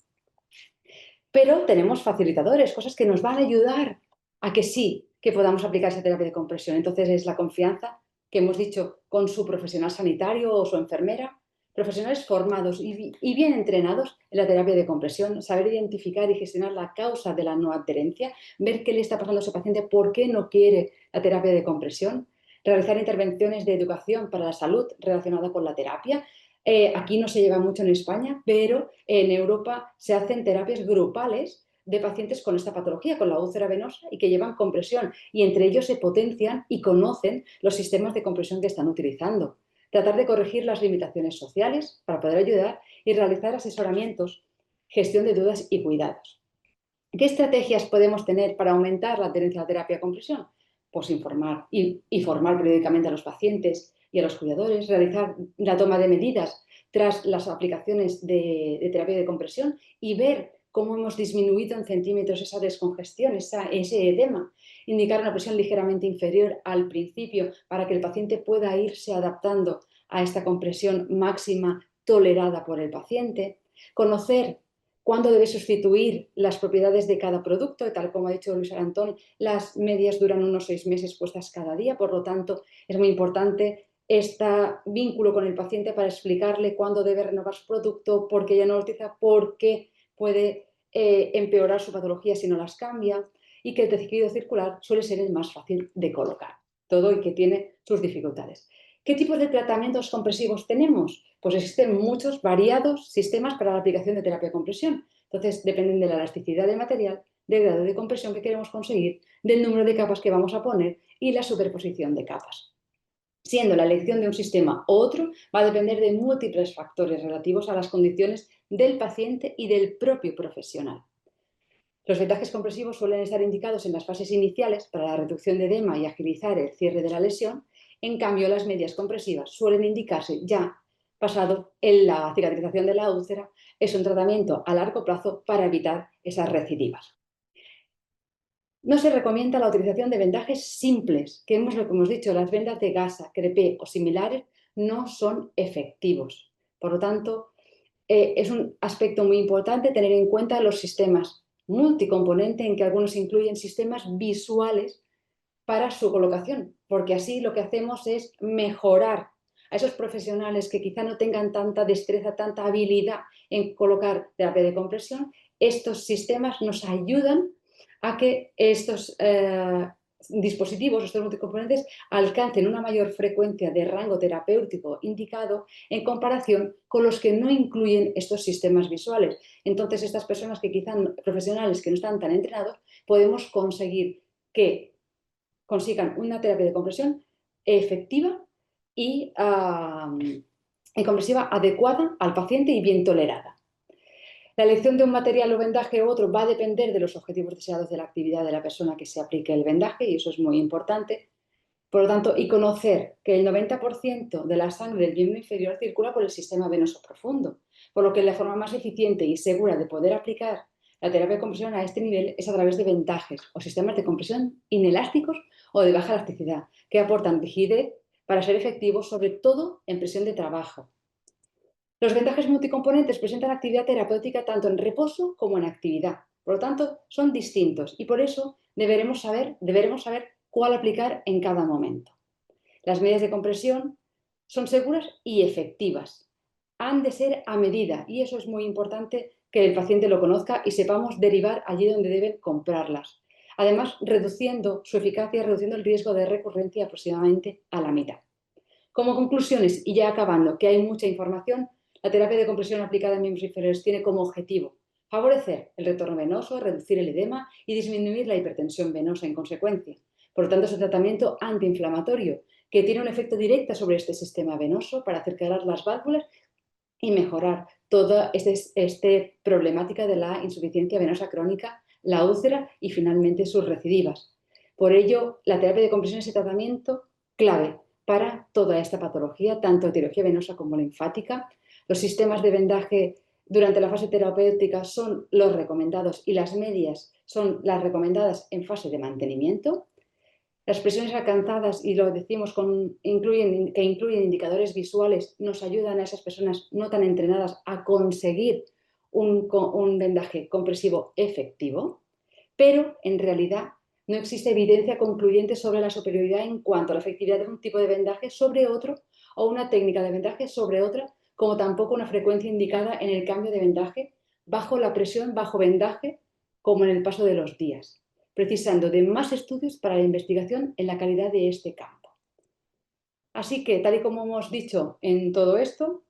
Speaker 6: Pero tenemos facilitadores, cosas que nos van a ayudar a que sí, que podamos aplicar esa terapia de compresión. Entonces es la confianza que hemos dicho con su profesional sanitario o su enfermera, profesionales formados y bien entrenados en la terapia de compresión, saber identificar y gestionar la causa de la no adherencia, ver qué le está pasando a su paciente, por qué no quiere la terapia de compresión, realizar intervenciones de educación para la salud relacionada con la terapia. Aquí no se lleva mucho en España, pero en Europa se hacen terapias grupales de pacientes con esta patología, con la úlcera venosa y que llevan compresión, y entre ellos se potencian y conocen los sistemas de compresión que están utilizando. Tratar de corregir las limitaciones sociales para poder ayudar y realizar asesoramientos, gestión de dudas y cuidados. ¿Qué estrategias podemos tener para aumentar la adherencia a la terapia de compresión? Pues informar y formar periódicamente a los pacientes y a los cuidadores, realizar la toma de medidas tras las aplicaciones de terapia de compresión y ver cómo hemos disminuido en centímetros esa descongestión, ese edema, indicar una presión ligeramente inferior al principio para que el paciente pueda irse adaptando a esta compresión máxima tolerada por el paciente, conocer cuándo debe sustituir las propiedades de cada producto, tal como ha dicho Luis Arantón, las medias duran unos 6 meses puestas cada día, por lo tanto es muy importante este vínculo con el paciente para explicarle cuándo debe renovar su producto, por qué ya no lo utiliza, por qué puede empeorar su patología si no las cambia, y que el tejido circular suele ser el más fácil de colocar, todo y que tiene sus dificultades. ¿Qué tipos de tratamientos compresivos tenemos? Pues existen muchos variados sistemas para la aplicación de terapia de compresión. Entonces, dependen de la elasticidad del material, del grado de compresión que queremos conseguir, del número de capas que vamos a poner y la superposición de capas. Siendo la elección de un sistema u otro, va a depender de múltiples factores relativos a las condiciones del paciente y del propio profesional. Los vendajes compresivos suelen estar indicados en las fases iniciales para la reducción de edema y agilizar el cierre de la lesión. En cambio, las medias compresivas suelen indicarse ya pasado en la cicatrización de la úlcera. Es un tratamiento a largo plazo para evitar esas recidivas. No se recomienda la utilización de vendajes simples, que lo que hemos dicho, las vendas de gasa, crepé o similares no son efectivos. Por lo tanto, es un aspecto muy importante tener en cuenta los sistemas multicomponente, en que algunos incluyen sistemas visuales para su colocación, porque así lo que hacemos es mejorar a esos profesionales que quizá no tengan tanta destreza, tanta habilidad en colocar terapia de compresión. Estos sistemas nos ayudan a que estos dispositivos, estos multicomponentes, alcancen una mayor frecuencia de rango terapéutico indicado en comparación con los que no incluyen estos sistemas visuales. Entonces, estas personas que quizá, profesionales que no están tan entrenados, podemos conseguir que consigan una terapia de compresión efectiva y compresiva adecuada al paciente y bien tolerada. La elección de un material o vendaje u otro va a depender de los objetivos deseados de la actividad de la persona que se aplique el vendaje, y eso es muy importante. Por lo tanto, y conocer que el 90% de la sangre del miembro inferior circula por el sistema venoso profundo, por lo que la forma más eficiente y segura de poder aplicar la terapia de compresión a este nivel es a través de vendajes o sistemas de compresión inelásticos o de baja elasticidad, que aportan rigidez para ser efectivos, sobre todo en presión de trabajo. Los vendajes multicomponentes presentan actividad terapéutica tanto en reposo como en actividad. Por lo tanto, son distintos y por eso deberemos saber cuál aplicar en cada momento. Las medidas de compresión son seguras y efectivas. Han de ser a medida y eso es muy importante que el paciente lo conozca y sepamos derivar allí donde deben comprarlas. Además, reduciendo su eficacia, reduciendo el riesgo de recurrencia aproximadamente a la mitad. Como conclusiones, y ya acabando, que hay mucha información, la terapia de compresión aplicada en miembros inferiores tiene como objetivo favorecer el retorno venoso, reducir el edema y disminuir la hipertensión venosa en consecuencia. Por lo tanto, es un tratamiento antiinflamatorio que tiene un efecto directo sobre este sistema venoso para acercar las válvulas y mejorar toda esta problemática de la insuficiencia venosa crónica la úlcera y finalmente sus recidivas. Por ello, la terapia de compresión es el tratamiento clave para toda esta patología, tanto etiología venosa como linfática. Los sistemas de vendaje durante la fase terapéutica son los recomendados y las medias son las recomendadas en fase de mantenimiento. Las presiones alcanzadas, y lo decimos, que incluyen indicadores visuales, nos ayudan a esas personas no tan entrenadas a conseguir un vendaje compresivo efectivo, pero en realidad no existe evidencia concluyente sobre la superioridad en cuanto a la efectividad de un tipo de vendaje sobre otro o una técnica de vendaje sobre otra, como tampoco una frecuencia indicada en el cambio de vendaje bajo la presión, bajo vendaje, como en el paso de los días, precisando de más estudios para la investigación en la calidad de este campo. Así que, tal y como hemos dicho en todo esto,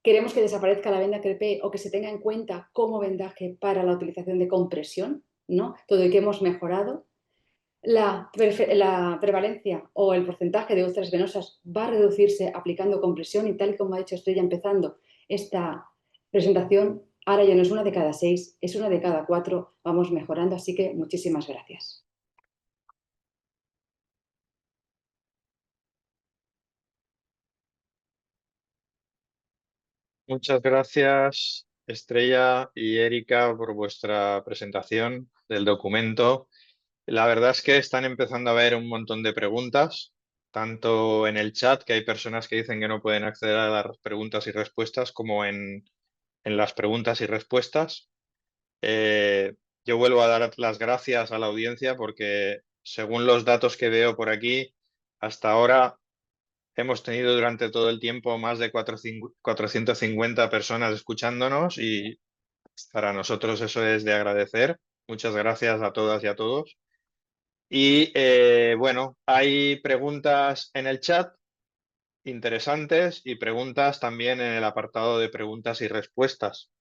Speaker 6: queremos que desaparezca la venda crepé o que se tenga en cuenta como vendaje para la utilización de compresión, ¿no? Todo el que hemos mejorado. La prevalencia o el porcentaje de úlceras venosas va a reducirse aplicando compresión y tal y como ha dicho Estrella empezando esta presentación, ahora ya no es 1 de cada 6, es 1 de cada 4, vamos mejorando, así que muchísimas gracias.
Speaker 1: Muchas gracias, Estrella y Erika, por vuestra presentación del documento. La verdad es que están empezando a haber un montón de preguntas, tanto en el chat, que hay personas que dicen que no pueden acceder a las preguntas y respuestas, como en las preguntas y respuestas. Yo vuelvo a dar las gracias a la audiencia porque, según los datos que veo por aquí, hasta ahora hemos tenido durante todo el tiempo más de 450 personas escuchándonos y para nosotros eso es de agradecer. Muchas gracias a todas y a todos. Y bueno, hay preguntas en el chat interesantes y preguntas también en el apartado de preguntas y respuestas.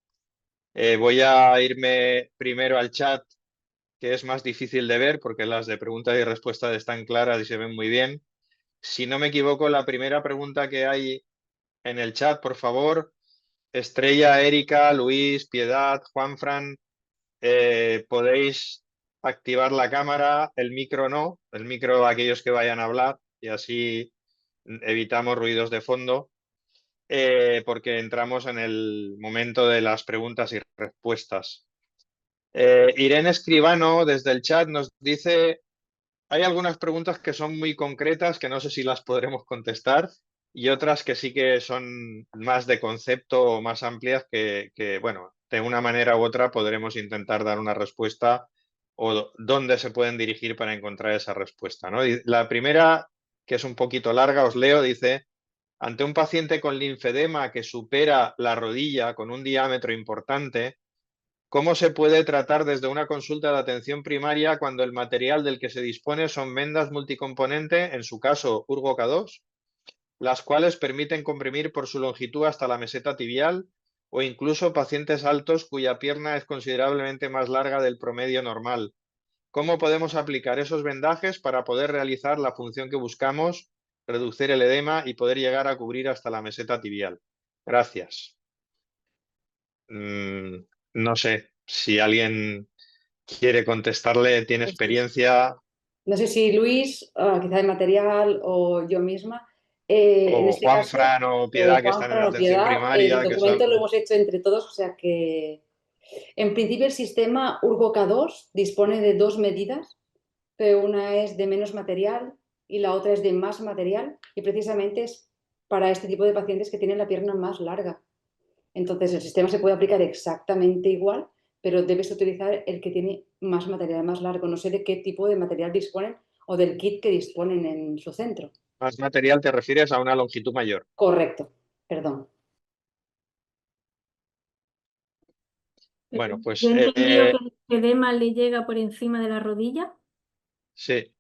Speaker 1: Voy a irme primero al chat, que es más difícil de ver porque las de preguntas y respuestas están claras y se ven muy bien. Si no me equivoco, la primera pregunta que hay en el chat, por favor, Estrella, Erika, Luis, Piedad, Juanfran, podéis activar la cámara, el micro no, el micro aquellos que vayan a hablar y así evitamos ruidos de fondo, porque entramos en el momento de las preguntas y respuestas. Irene Escribano desde el chat nos dice, hay algunas preguntas que son muy concretas que no sé si las podremos contestar y otras que sí que son más de concepto o más amplias que, bueno, de una manera u otra podremos intentar dar una respuesta o dónde se pueden dirigir para encontrar esa respuesta, ¿no? Y la primera, que es un poquito larga, os leo, dice, ante un paciente con linfedema que supera la rodilla con un diámetro importante, ¿cómo se puede tratar desde una consulta de atención primaria cuando el material del que se dispone son vendas multicomponente, en su caso Urgo K2, las cuales permiten comprimir por su longitud hasta la meseta tibial, o incluso pacientes altos cuya pierna es considerablemente más larga del promedio normal? ¿Cómo podemos aplicar esos vendajes para poder realizar la función que buscamos, reducir el edema y poder llegar a cubrir hasta la meseta tibial? Gracias. No sé si alguien quiere contestarle, tiene experiencia.
Speaker 6: No sé si Luis, quizá de material, o yo misma. En
Speaker 1: O
Speaker 6: este caso,
Speaker 1: Juanfran o Piedad, que están en
Speaker 6: Juanfran o
Speaker 1: atención
Speaker 6: Piedad, el
Speaker 1: primaria, que
Speaker 6: documento
Speaker 1: son...
Speaker 6: lo hemos hecho entre todos, o sea que en principio el sistema Urgo K2 dispone de 2 medidas, pero una es de menos material y la otra es de más material, y precisamente es para este tipo de pacientes que tienen la pierna más larga. Entonces el sistema se puede aplicar exactamente igual, pero debes utilizar el que tiene más material, más largo. No sé de qué tipo de material disponen o del kit que disponen en su centro.
Speaker 1: Más material te refieres a una longitud mayor.
Speaker 6: Correcto, perdón.
Speaker 1: Bueno, pues
Speaker 3: Yo he entendido que el edema le llega por encima de la rodilla.
Speaker 1: sí,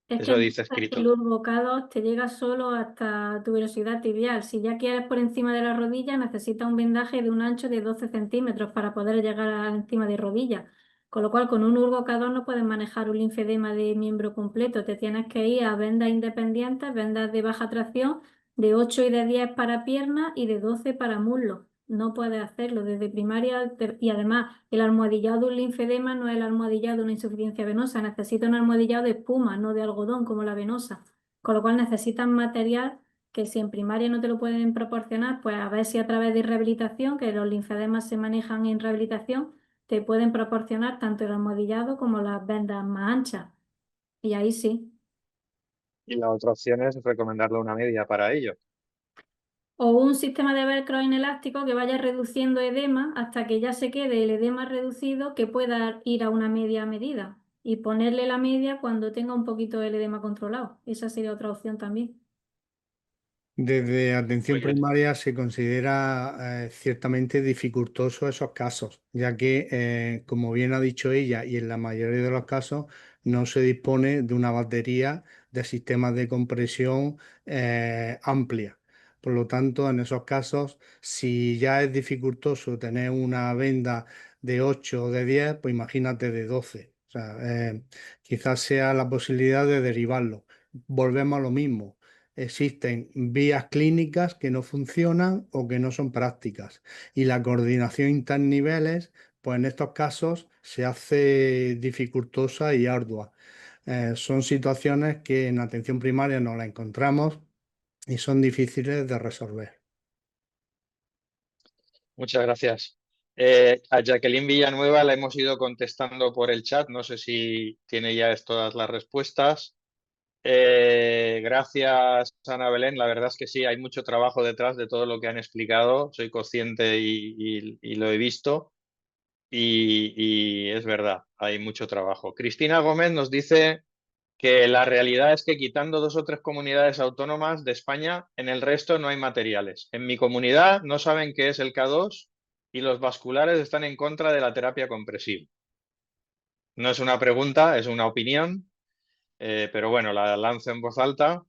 Speaker 3: Es que
Speaker 1: eso dice
Speaker 3: entonces
Speaker 1: escrito.
Speaker 3: el urbocados te llega solo hasta tu velocidad tibial. Si ya quieres por encima de la rodilla, necesitas un vendaje de un ancho de 12 centímetros para poder llegar encima de rodilla. Con lo cual, con un urbocados no puedes manejar un linfedema de miembro completo. Te tienes que ir a vendas independientes, vendas de baja tracción, de 8 y de 10 para piernas y de 12 para muslo. No puedes hacerlo desde primaria y además el almohadillado de un linfedema no es el almohadillado de una insuficiencia venosa, necesita un almohadillado de espuma, no de algodón como la venosa. Con lo cual necesitas material que si en primaria no te lo pueden proporcionar, pues a ver si a través de rehabilitación, que los linfedemas se manejan en rehabilitación, te pueden proporcionar tanto el almohadillado como las vendas más anchas. Y ahí sí.
Speaker 1: Y la otra opción es recomendarle una media para ello.
Speaker 3: O un sistema de velcro inelástico que vaya reduciendo edema hasta que ya se quede el edema reducido, que pueda ir a una media medida y ponerle la media cuando tenga un poquito el edema controlado. Esa sería otra opción también.
Speaker 2: Desde atención
Speaker 1: Muy bien.
Speaker 2: primaria se considera ciertamente dificultoso esos casos, ya que, como bien ha dicho ella, y en la mayoría de los casos no se dispone de una batería de sistemas de compresión amplia. Por lo tanto, en esos casos, si ya es dificultoso tener una venda de 8 o de 10, pues imagínate de 12. O sea, quizás sea la posibilidad de derivarlo. Volvemos a lo mismo. Existen vías clínicas que no funcionan o que no son prácticas. Y la coordinación interniveles, pues en estos casos se hace dificultosa y ardua. Son situaciones que en atención primaria no las encontramos y son difíciles de resolver.
Speaker 1: Muchas gracias. A Jacqueline Villanueva la hemos ido contestando por el chat. No sé si tiene ya todas las respuestas. Gracias, Ana Belén. La verdad es que sí, hay mucho trabajo detrás de todo lo que han explicado. Soy consciente y lo he visto. Y es verdad, hay mucho trabajo. Cristina Gómez nos dice que la realidad es que quitando 2 o 3 comunidades autónomas de España, en el resto no hay materiales. En mi comunidad no saben qué es el K2 y los vasculares están en contra de la terapia compresiva. No es una pregunta, es una opinión, pero bueno, la lanzo en voz alta.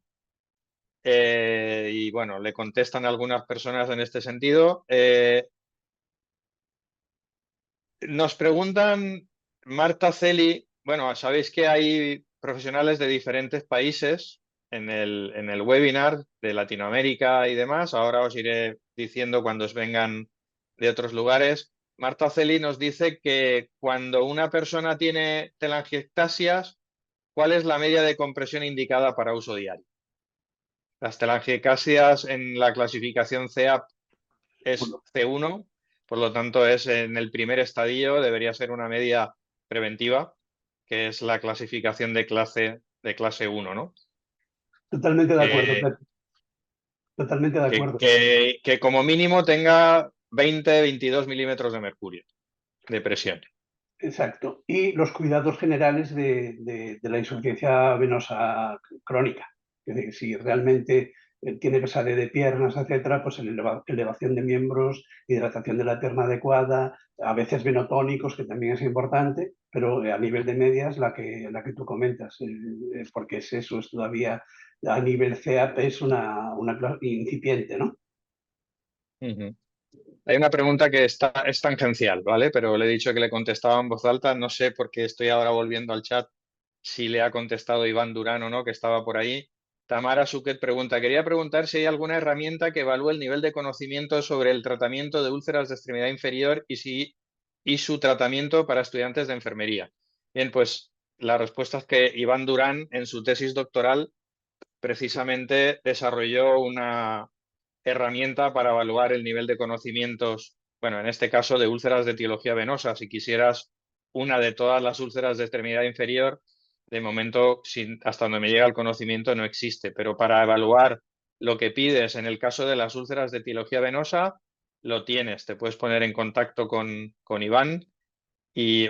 Speaker 1: Y bueno, le contestan algunas personas en este sentido. Nos preguntan, Marta Celi, bueno, sabéis que hay profesionales de diferentes países en el webinar de Latinoamérica y demás. Ahora os iré diciendo cuando os vengan de otros lugares. Marta Celi nos dice que cuando una persona tiene telangiectasias, ¿cuál es la media de compresión indicada para uso diario? Las telangiectasias en la clasificación CEAP es C1, por lo tanto es en el primer estadio, debería ser una media preventiva, que es la clasificación de clase 1, ¿no?
Speaker 4: Totalmente de acuerdo,
Speaker 1: Que,
Speaker 4: Pepe. Totalmente de acuerdo.
Speaker 1: que como mínimo tenga 20-22 milímetros de mercurio de presión.
Speaker 4: Exacto. Y los cuidados generales de la insuficiencia venosa crónica. Es decir, si realmente tiene pesadez de piernas, etcétera, pues elevación de miembros, hidratación de la pierna adecuada, a veces venotónicos, que también es importante, pero a nivel de medias la que tú comentas, porque es eso, es todavía a nivel CEAP es una incipiente, ¿no?
Speaker 1: Uh-huh. Hay una pregunta que es tangencial, ¿vale? Pero le he dicho que le contestaba en voz alta. No sé por qué estoy ahora volviendo al chat si le ha contestado Iván Durán o no, que estaba por ahí. Tamara Suquet pregunta, quería preguntar si hay alguna herramienta que evalúe el nivel de conocimiento sobre el tratamiento de úlceras de extremidad inferior y su tratamiento para estudiantes de enfermería. Bien, pues la respuesta es que Iván Durán en su tesis doctoral precisamente desarrolló una herramienta para evaluar el nivel de conocimientos, bueno, en este caso de úlceras de etiología venosa. Si quisieras una de todas las úlceras de extremidad inferior, de momento, hasta donde me llega el conocimiento, no existe, pero para evaluar lo que pides en el caso de las úlceras de etiología venosa, lo tienes. Te puedes poner en contacto con Iván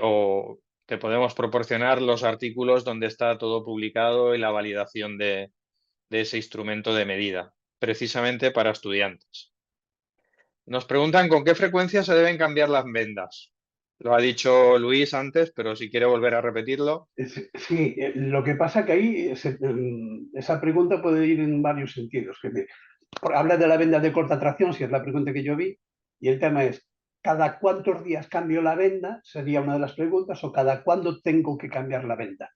Speaker 1: o te podemos proporcionar los artículos donde está todo publicado y la validación de ese instrumento de medida, precisamente para estudiantes. Nos preguntan con qué frecuencia se deben cambiar las vendas. Lo ha dicho Luis antes, pero si quiere volver a repetirlo.
Speaker 4: Sí, lo que pasa que ahí esa pregunta puede ir en varios sentidos. Habla de la venda de corta tracción, si es la pregunta que yo vi, y el tema es, ¿cada cuántos días cambio la venda? Sería una de las preguntas, o ¿cada cuándo tengo que cambiar la venda?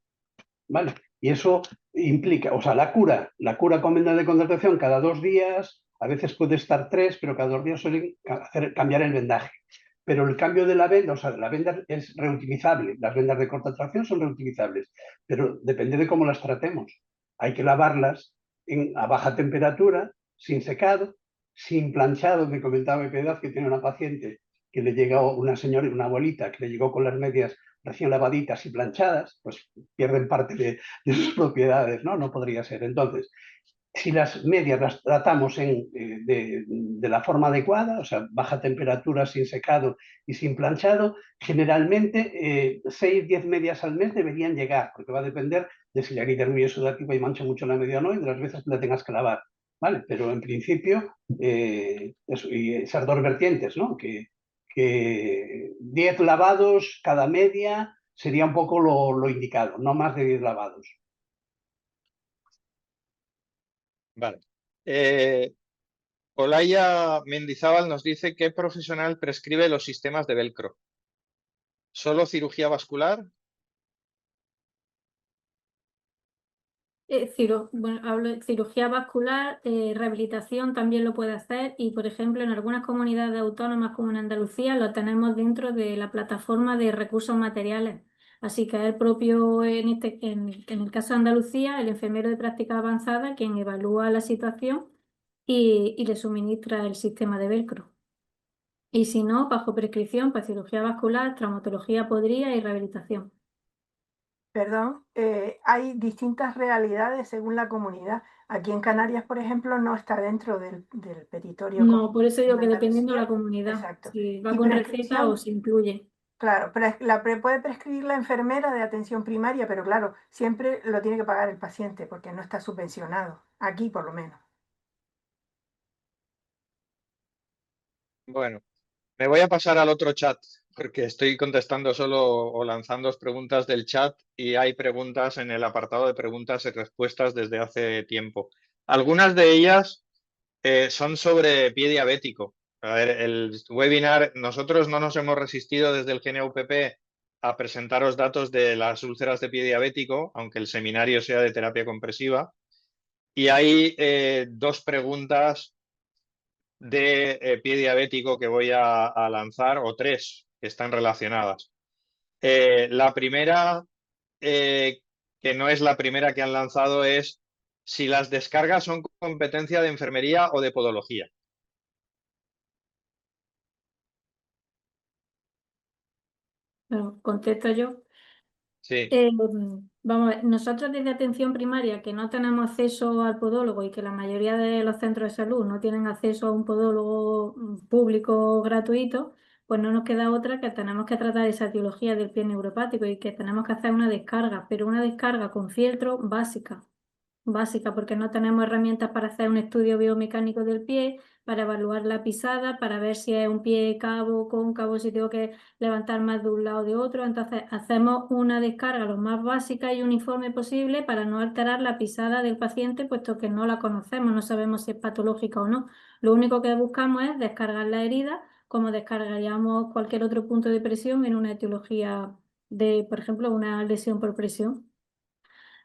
Speaker 4: ¿Vale? Y eso implica, o sea, la cura con venda de contractación cada 2 días, A veces puede estar 3, pero cada 2 días suelen cambiar el vendaje. Pero el cambio de la venda, o sea, la venda es reutilizable. Las vendas de corta tracción son reutilizables, pero depende de cómo las tratemos. Hay que lavarlas a baja temperatura, sin secado, sin planchado. Me comentaba Piedad que tiene una paciente que le llegó, una señora, una abuelita, que le llegó con las medias recién lavaditas y planchadas, pues pierden parte de sus propiedades, ¿no? No podría ser. Entonces, si las medias las tratamos de la forma adecuada, o sea, baja temperatura, sin secado y sin planchado, generalmente 6-10 medias al mes deberían llegar, porque va a depender de si la herida es muy exudativa y mancha mucho la media o no, y de las veces que la tengas que lavar, ¿vale? Pero en principio, eso, y esas dos vertientes, ¿no? Que 10 lavados cada media sería un poco lo indicado, no más de 10 lavados.
Speaker 1: Vale. Olaya Mendizábal nos dice ¿qué profesional prescribe los sistemas de velcro? ¿Solo cirugía vascular?
Speaker 3: Hablo de cirugía vascular, rehabilitación también lo puede hacer y, por ejemplo, en algunas comunidades autónomas como en Andalucía lo tenemos dentro de la plataforma de recursos materiales. Así que es el propio, en el caso de Andalucía, el enfermero de práctica avanzada quien evalúa la situación y le suministra el sistema de velcro. Y si no, bajo prescripción, pues cirugía vascular, traumatología podría y rehabilitación.
Speaker 5: Perdón, hay distintas realidades según la comunidad. Aquí en Canarias, por ejemplo, no está dentro del peritorio.
Speaker 3: No, por eso digo que
Speaker 5: en
Speaker 3: dependiendo de la
Speaker 5: Andalucía.
Speaker 3: comunidad,
Speaker 5: Exacto.
Speaker 3: si va
Speaker 5: Y
Speaker 3: con receta o
Speaker 5: prescripción,
Speaker 3: se incluye.
Speaker 5: claro, puede prescribir la enfermera de atención primaria, pero claro, siempre lo tiene que pagar el paciente porque no está subvencionado, aquí por lo menos.
Speaker 1: Bueno, me voy a pasar al otro chat porque estoy contestando solo o lanzando preguntas del chat y hay preguntas en el apartado de preguntas y respuestas desde hace tiempo. Algunas de ellas son sobre pie diabético. A ver, el webinar, nosotros no nos hemos resistido desde el GNUPP a presentaros datos de las úlceras de pie diabético, aunque el seminario sea de terapia compresiva. Y hay 2 preguntas de pie diabético que voy a lanzar, o 3 que están relacionadas. La primera, que no es la primera que han lanzado, es si las descargas son competencia de enfermería o de podología.
Speaker 3: Bueno, contesto yo.
Speaker 1: Sí.
Speaker 3: Vamos a ver, nosotros desde atención primaria que no tenemos acceso al podólogo y que la mayoría de los centros de salud no tienen acceso a un podólogo público gratuito, pues no nos queda otra que tenemos que tratar esa etiología del pie neuropático y que tenemos que hacer una descarga, pero una descarga con fieltro básica, porque no tenemos herramientas para hacer un estudio biomecánico del pie, para evaluar la pisada, para ver si es un pie cabo, cóncavo, si tengo que levantar más de un lado o de otro. Entonces hacemos una descarga lo más básica y uniforme posible para no alterar la pisada del paciente, puesto que no la conocemos, no sabemos si es patológica o no. Lo único que buscamos es descargar la herida, como descargaríamos cualquier otro punto de presión en una etiología de, por ejemplo, una lesión por presión.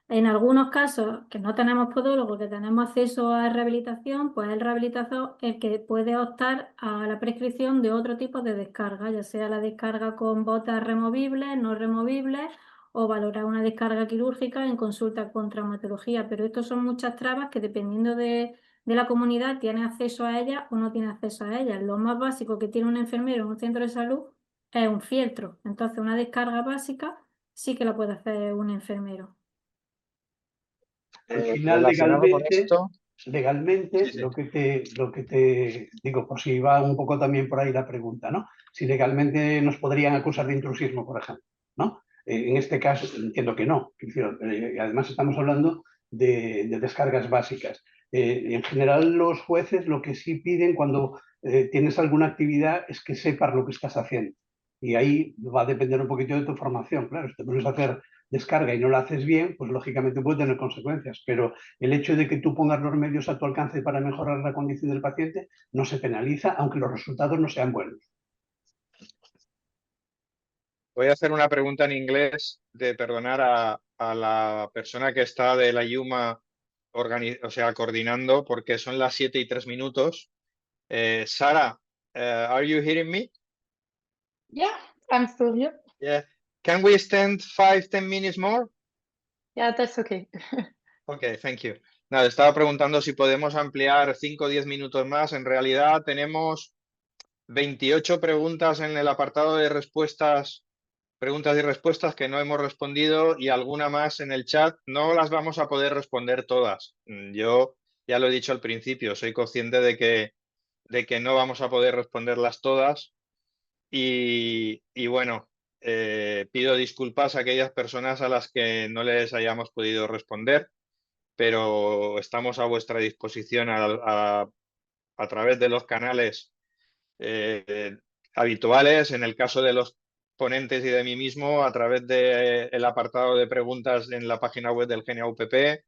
Speaker 3: En algunos casos que no tenemos podólogo, que tenemos acceso a rehabilitación, pues el rehabilitador el que puede optar a la prescripción de otro tipo de descarga, ya sea la descarga con botas removibles, no removibles, o valorar una descarga quirúrgica en consulta con traumatología. Pero estos son muchas trabas que dependiendo de la comunidad tiene acceso a ellas o no tiene acceso a ellas. Lo más básico que tiene un enfermero en un centro de salud es un fieltro. Entonces una descarga básica sí que la puede hacer un enfermero.
Speaker 4: Al final,
Speaker 1: Relacionado con esto,
Speaker 4: legalmente
Speaker 1: sí.
Speaker 4: lo que te digo, por si va un poco también por ahí la pregunta, ¿no? Si legalmente nos podrían acusar de intrusismo, por ejemplo, ¿no? En este caso entiendo que no. Además estamos hablando de descargas básicas. En general los jueces lo que sí piden cuando tienes alguna actividad es que sepas lo que estás haciendo. Y ahí va a depender un poquito de tu formación. Claro, si te pones a hacer descarga y no la haces bien, pues lógicamente puede tener consecuencias. Pero el hecho de que tú pongas los medios a tu alcance para mejorar la condición del paciente no se penaliza, aunque los resultados no sean buenos.
Speaker 1: Voy a hacer una pregunta en inglés de perdonar a la persona que está de la Yuma coordinando porque son las 7:03. Sara, are you hearing me?
Speaker 7: Yeah, I'm still here.
Speaker 1: Yeah. Can we extend 5-10 minutes more?
Speaker 7: Yeah, that's okay.
Speaker 1: Ok, thank you. Nada, estaba preguntando si podemos ampliar 5 o 10 minutos más. En realidad tenemos 28 preguntas en el apartado de respuestas, preguntas y respuestas que no hemos respondido y alguna más en el chat. No las vamos a poder responder todas. Yo ya lo he dicho al principio, soy consciente de que no vamos a poder responderlas todas y bueno, pido disculpas a aquellas personas a las que no les hayamos podido responder, pero estamos a vuestra disposición a través de los canales habituales, en el caso de los ponentes y de mí mismo, a través del apartado de preguntas en la página web del GNAUPP.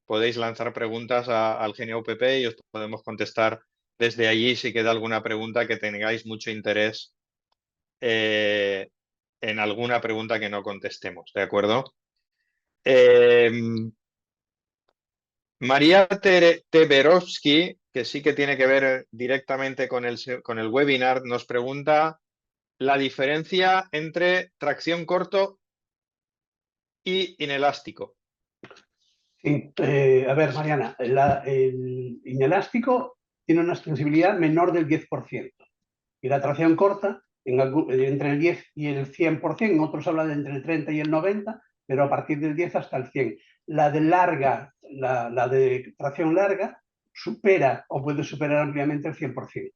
Speaker 1: Podéis lanzar preguntas al GNAUPP y os podemos contestar desde allí si queda alguna pregunta que tengáis mucho interés en alguna pregunta que no contestemos, ¿de acuerdo? María Teberovsky, que sí que tiene que ver directamente con el webinar, nos pregunta la diferencia entre tracción corto y inelástico.
Speaker 4: Sí, a ver, Mariana, el inelástico tiene una extensibilidad menor del 10% y la tracción corta entre el 10 y el 100%, en otros hablan de entre el 30 y el 90, pero a partir del 10 hasta el 100. La de tracción larga supera o puede superar ampliamente el 100%.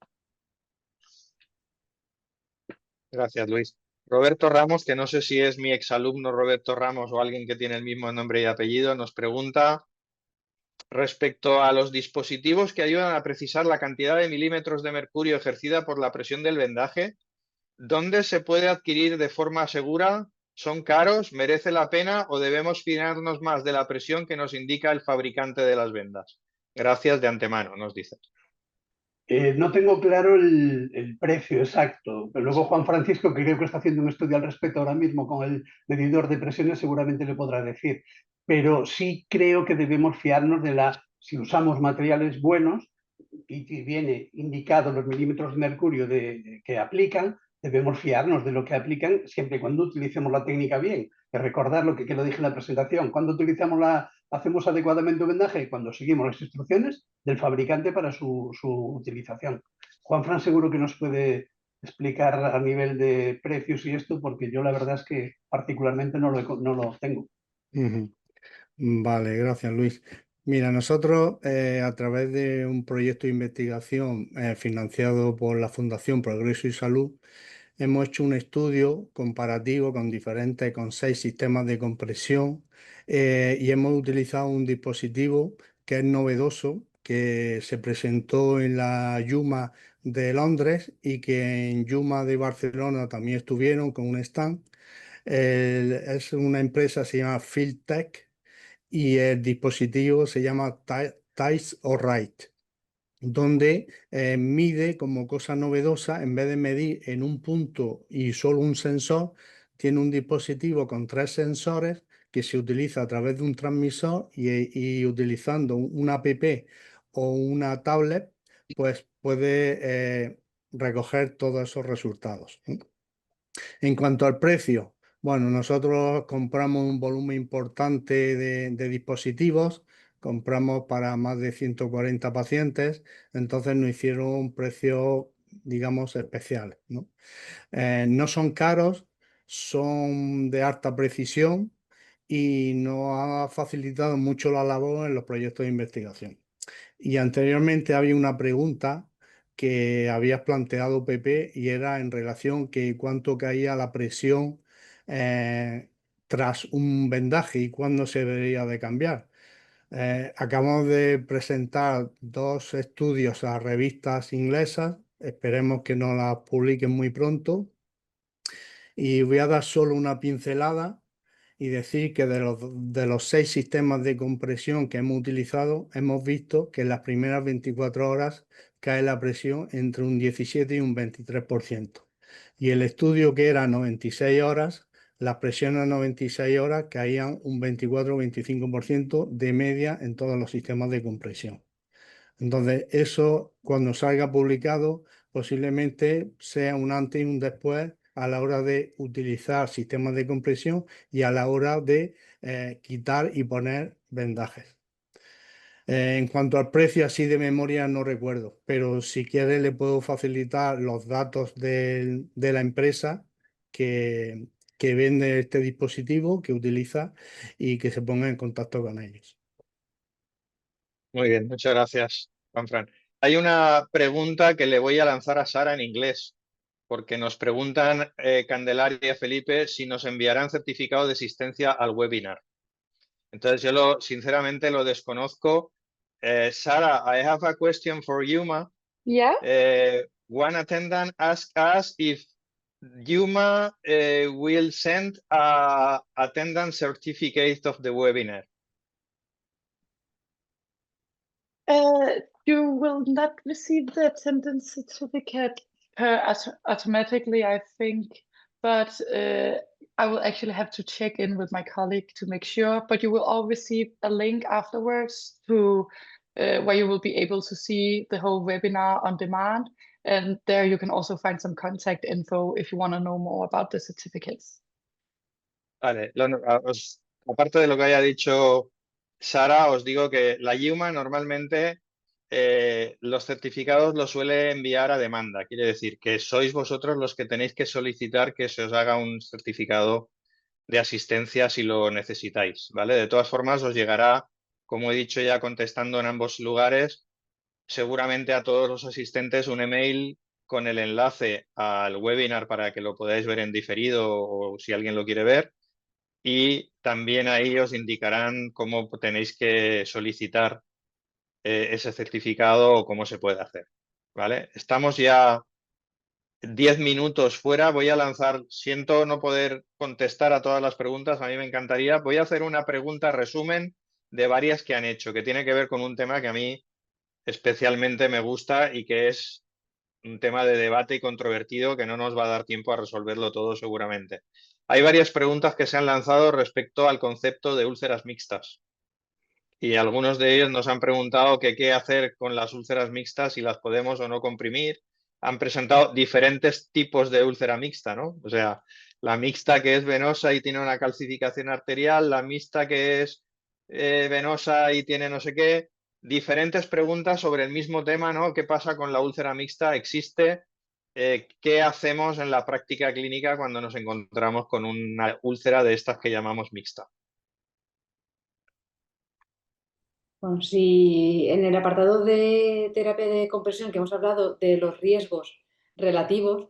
Speaker 1: Gracias, Luis. Roberto Ramos, que no sé si es mi exalumno Roberto Ramos o alguien que tiene el mismo nombre y apellido, nos pregunta respecto a los dispositivos que ayudan a precisar la cantidad de milímetros de mercurio ejercida por la presión del vendaje. ¿Dónde se puede adquirir de forma segura? ¿Son caros? ¿Merece la pena? ¿O debemos fiarnos más de la presión que nos indica el fabricante de las vendas? Gracias de antemano, nos dice.
Speaker 4: No tengo claro el precio exacto, pero luego Juan Francisco, que creo que está haciendo un estudio al respecto ahora mismo con el medidor de presiones, seguramente le podrá decir. Pero sí creo que debemos fiarnos si usamos materiales buenos y que viene indicado los milímetros de mercurio que aplican, debemos fiarnos de lo que aplican siempre y cuando utilicemos la técnica bien. Que recordar lo que lo dije en la presentación, cuando hacemos adecuadamente un vendaje, cuando seguimos las instrucciones del fabricante para su utilización. Juan Fran seguro que nos puede explicar a nivel de precios y esto, porque yo la verdad es que particularmente no lo tengo.
Speaker 2: Vale, gracias Luis. Mira, nosotros a través de un proyecto de investigación financiado por la Fundación Progreso y Salud, hemos hecho un estudio comparativo con 6 sistemas de compresión y hemos utilizado un dispositivo que es novedoso, que se presentó en la Yuma de Londres y que en Yuma de Barcelona también estuvieron con un stand. Es una empresa, se llama Fieldtech y el dispositivo se llama TiesOrite, donde mide como cosa novedosa, en vez de medir en un punto y solo un sensor, tiene un dispositivo con 3 sensores que se utiliza a través de un transmisor y utilizando una app o una tablet, pues puede recoger todos esos resultados. En cuanto al precio, bueno, nosotros compramos un volumen importante de dispositivos, compramos para más de 140 pacientes, entonces nos hicieron un precio, digamos, especial, ¿no? No son caros, son de alta precisión y nos ha facilitado mucho la labor en los proyectos de investigación. Y anteriormente había una pregunta que habías planteado, Pepe, y era en relación que cuánto caía la presión tras un vendaje y cuándo se debería de cambiar. Acabamos de presentar 2 estudios a revistas inglesas, esperemos que nos las publiquen muy pronto, y voy a dar solo una pincelada y decir que de los 6 sistemas de compresión que hemos utilizado, hemos visto que en las primeras 24 horas cae la presión entre un 17 y un 23%. Y el estudio, que era 96 horas, las presiones a 96 horas caían un 24 o 25% de media en todos los sistemas de compresión. Entonces, eso cuando salga publicado posiblemente sea un antes y un después a la hora de utilizar sistemas de compresión y a la hora de quitar y poner vendajes. En cuanto al precio, así de memoria no recuerdo, pero si quiere le puedo facilitar los datos de la empresa que vende este dispositivo, que utiliza y que se ponga en contacto con ellos.
Speaker 1: Muy bien, muchas gracias, Juanfran. Hay una pregunta que le voy a lanzar a Sara en inglés, porque nos preguntan Candelaria y Felipe si nos enviarán certificado de asistencia al webinar. Entonces yo sinceramente lo desconozco. Sara, I have a question for Yuma.
Speaker 7: Yeah.
Speaker 1: One attendant asked us if Yuma will send a attendance certificate of the webinar.
Speaker 7: You will not receive the attendance certificate automatically, I think, but I will actually have to check in with my colleague to make sure. But you will all receive a link afterwards to where you will be able to see the whole webinar on demand. And there you can also find some contact info if you want to know more about the certificates.
Speaker 1: Vale, aparte de lo que haya dicho Sara, os digo que la Yuma normalmente los certificados los suele enviar a demanda. Quiere decir que sois vosotros los que tenéis que solicitar que se os haga un certificado de asistencia si lo necesitáis, ¿vale? De todas formas, os llegará, como he dicho ya contestando en ambos lugares, seguramente a todos los asistentes un email con el enlace al webinar para que lo podáis ver en diferido o si alguien lo quiere ver. Y también ahí os indicarán cómo tenéis que solicitar ese certificado o cómo se puede hacer, ¿vale? Estamos ya 10 minutos fuera. Voy a lanzar, siento no poder contestar a todas las preguntas, a mí me encantaría. Voy a hacer una pregunta resumen de varias que han hecho, que tiene que ver con un tema que a mí especialmente me gusta y que es un tema de debate y controvertido que no nos va a dar tiempo a resolverlo todo seguramente. Hay varias preguntas que se han lanzado respecto al concepto de úlceras mixtas. Y algunos de ellos nos han preguntado que qué hacer con las úlceras mixtas, si las podemos o no comprimir. Han presentado diferentes tipos de úlcera mixta, ¿no? O sea, la mixta que es venosa y tiene una calcificación arterial, la mixta que es venosa y tiene no sé qué. Diferentes preguntas sobre el mismo tema, ¿no? ¿Qué pasa con la úlcera mixta? ¿Existe? ¿Qué hacemos en la práctica clínica cuando nos encontramos con una úlcera de estas que llamamos mixta?
Speaker 6: Bueno, si en el apartado de terapia de compresión que hemos hablado de los riesgos relativos,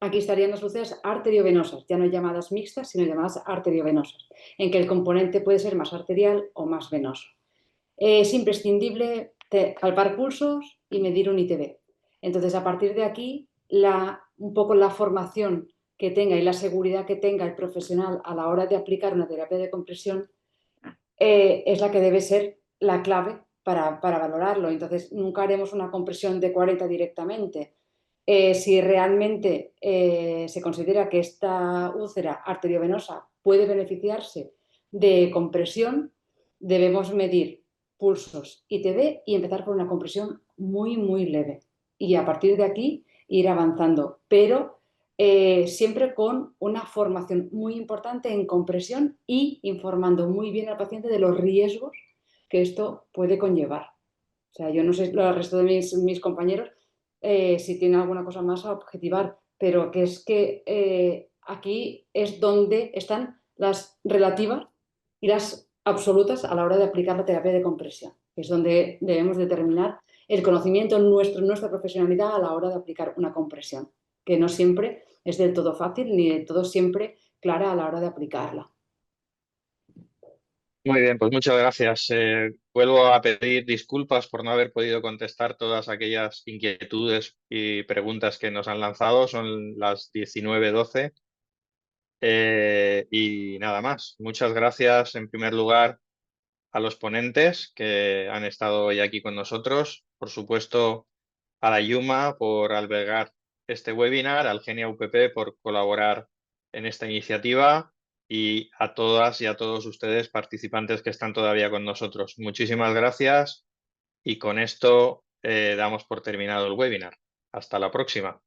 Speaker 6: aquí estarían las úlceras arteriovenosas, ya no llamadas mixtas, sino llamadas arteriovenosas, en que el componente puede ser más arterial o más venoso. Es imprescindible palpar pulsos y medir un ITB. Entonces, a partir de aquí, un poco la formación que tenga y la seguridad que tenga el profesional a la hora de aplicar una terapia de compresión es la que debe ser la clave para valorarlo. Entonces, nunca haremos una compresión de 40 directamente. Si realmente se considera que esta úlcera arteriovenosa puede beneficiarse de compresión, debemos medir pulsos ITB y empezar por una compresión muy, muy leve. Y a partir de aquí ir avanzando, pero siempre con una formación muy importante en compresión y informando muy bien al paciente de los riesgos que esto puede conllevar. O sea, yo no sé el resto de mis compañeros si tienen alguna cosa más a objetivar, pero que es que aquí es donde están las relativas y las absolutas a la hora de aplicar la terapia de compresión. Es donde debemos determinar el conocimiento nuestra profesionalidad a la hora de aplicar una compresión, que no siempre es del todo fácil ni del todo siempre clara a la hora de aplicarla.
Speaker 1: Muy bien, pues muchas gracias. Vuelvo a pedir disculpas por no haber podido contestar todas aquellas inquietudes y preguntas que nos han lanzado. Son las 19:12. Y nada más. Muchas gracias en primer lugar a los ponentes que han estado hoy aquí con nosotros. Por supuesto, a la Yuma por albergar este webinar, al Genia UPP por colaborar en esta iniciativa y a todas y a todos ustedes participantes que están todavía con nosotros. Muchísimas gracias y con esto damos por terminado el webinar. Hasta la próxima.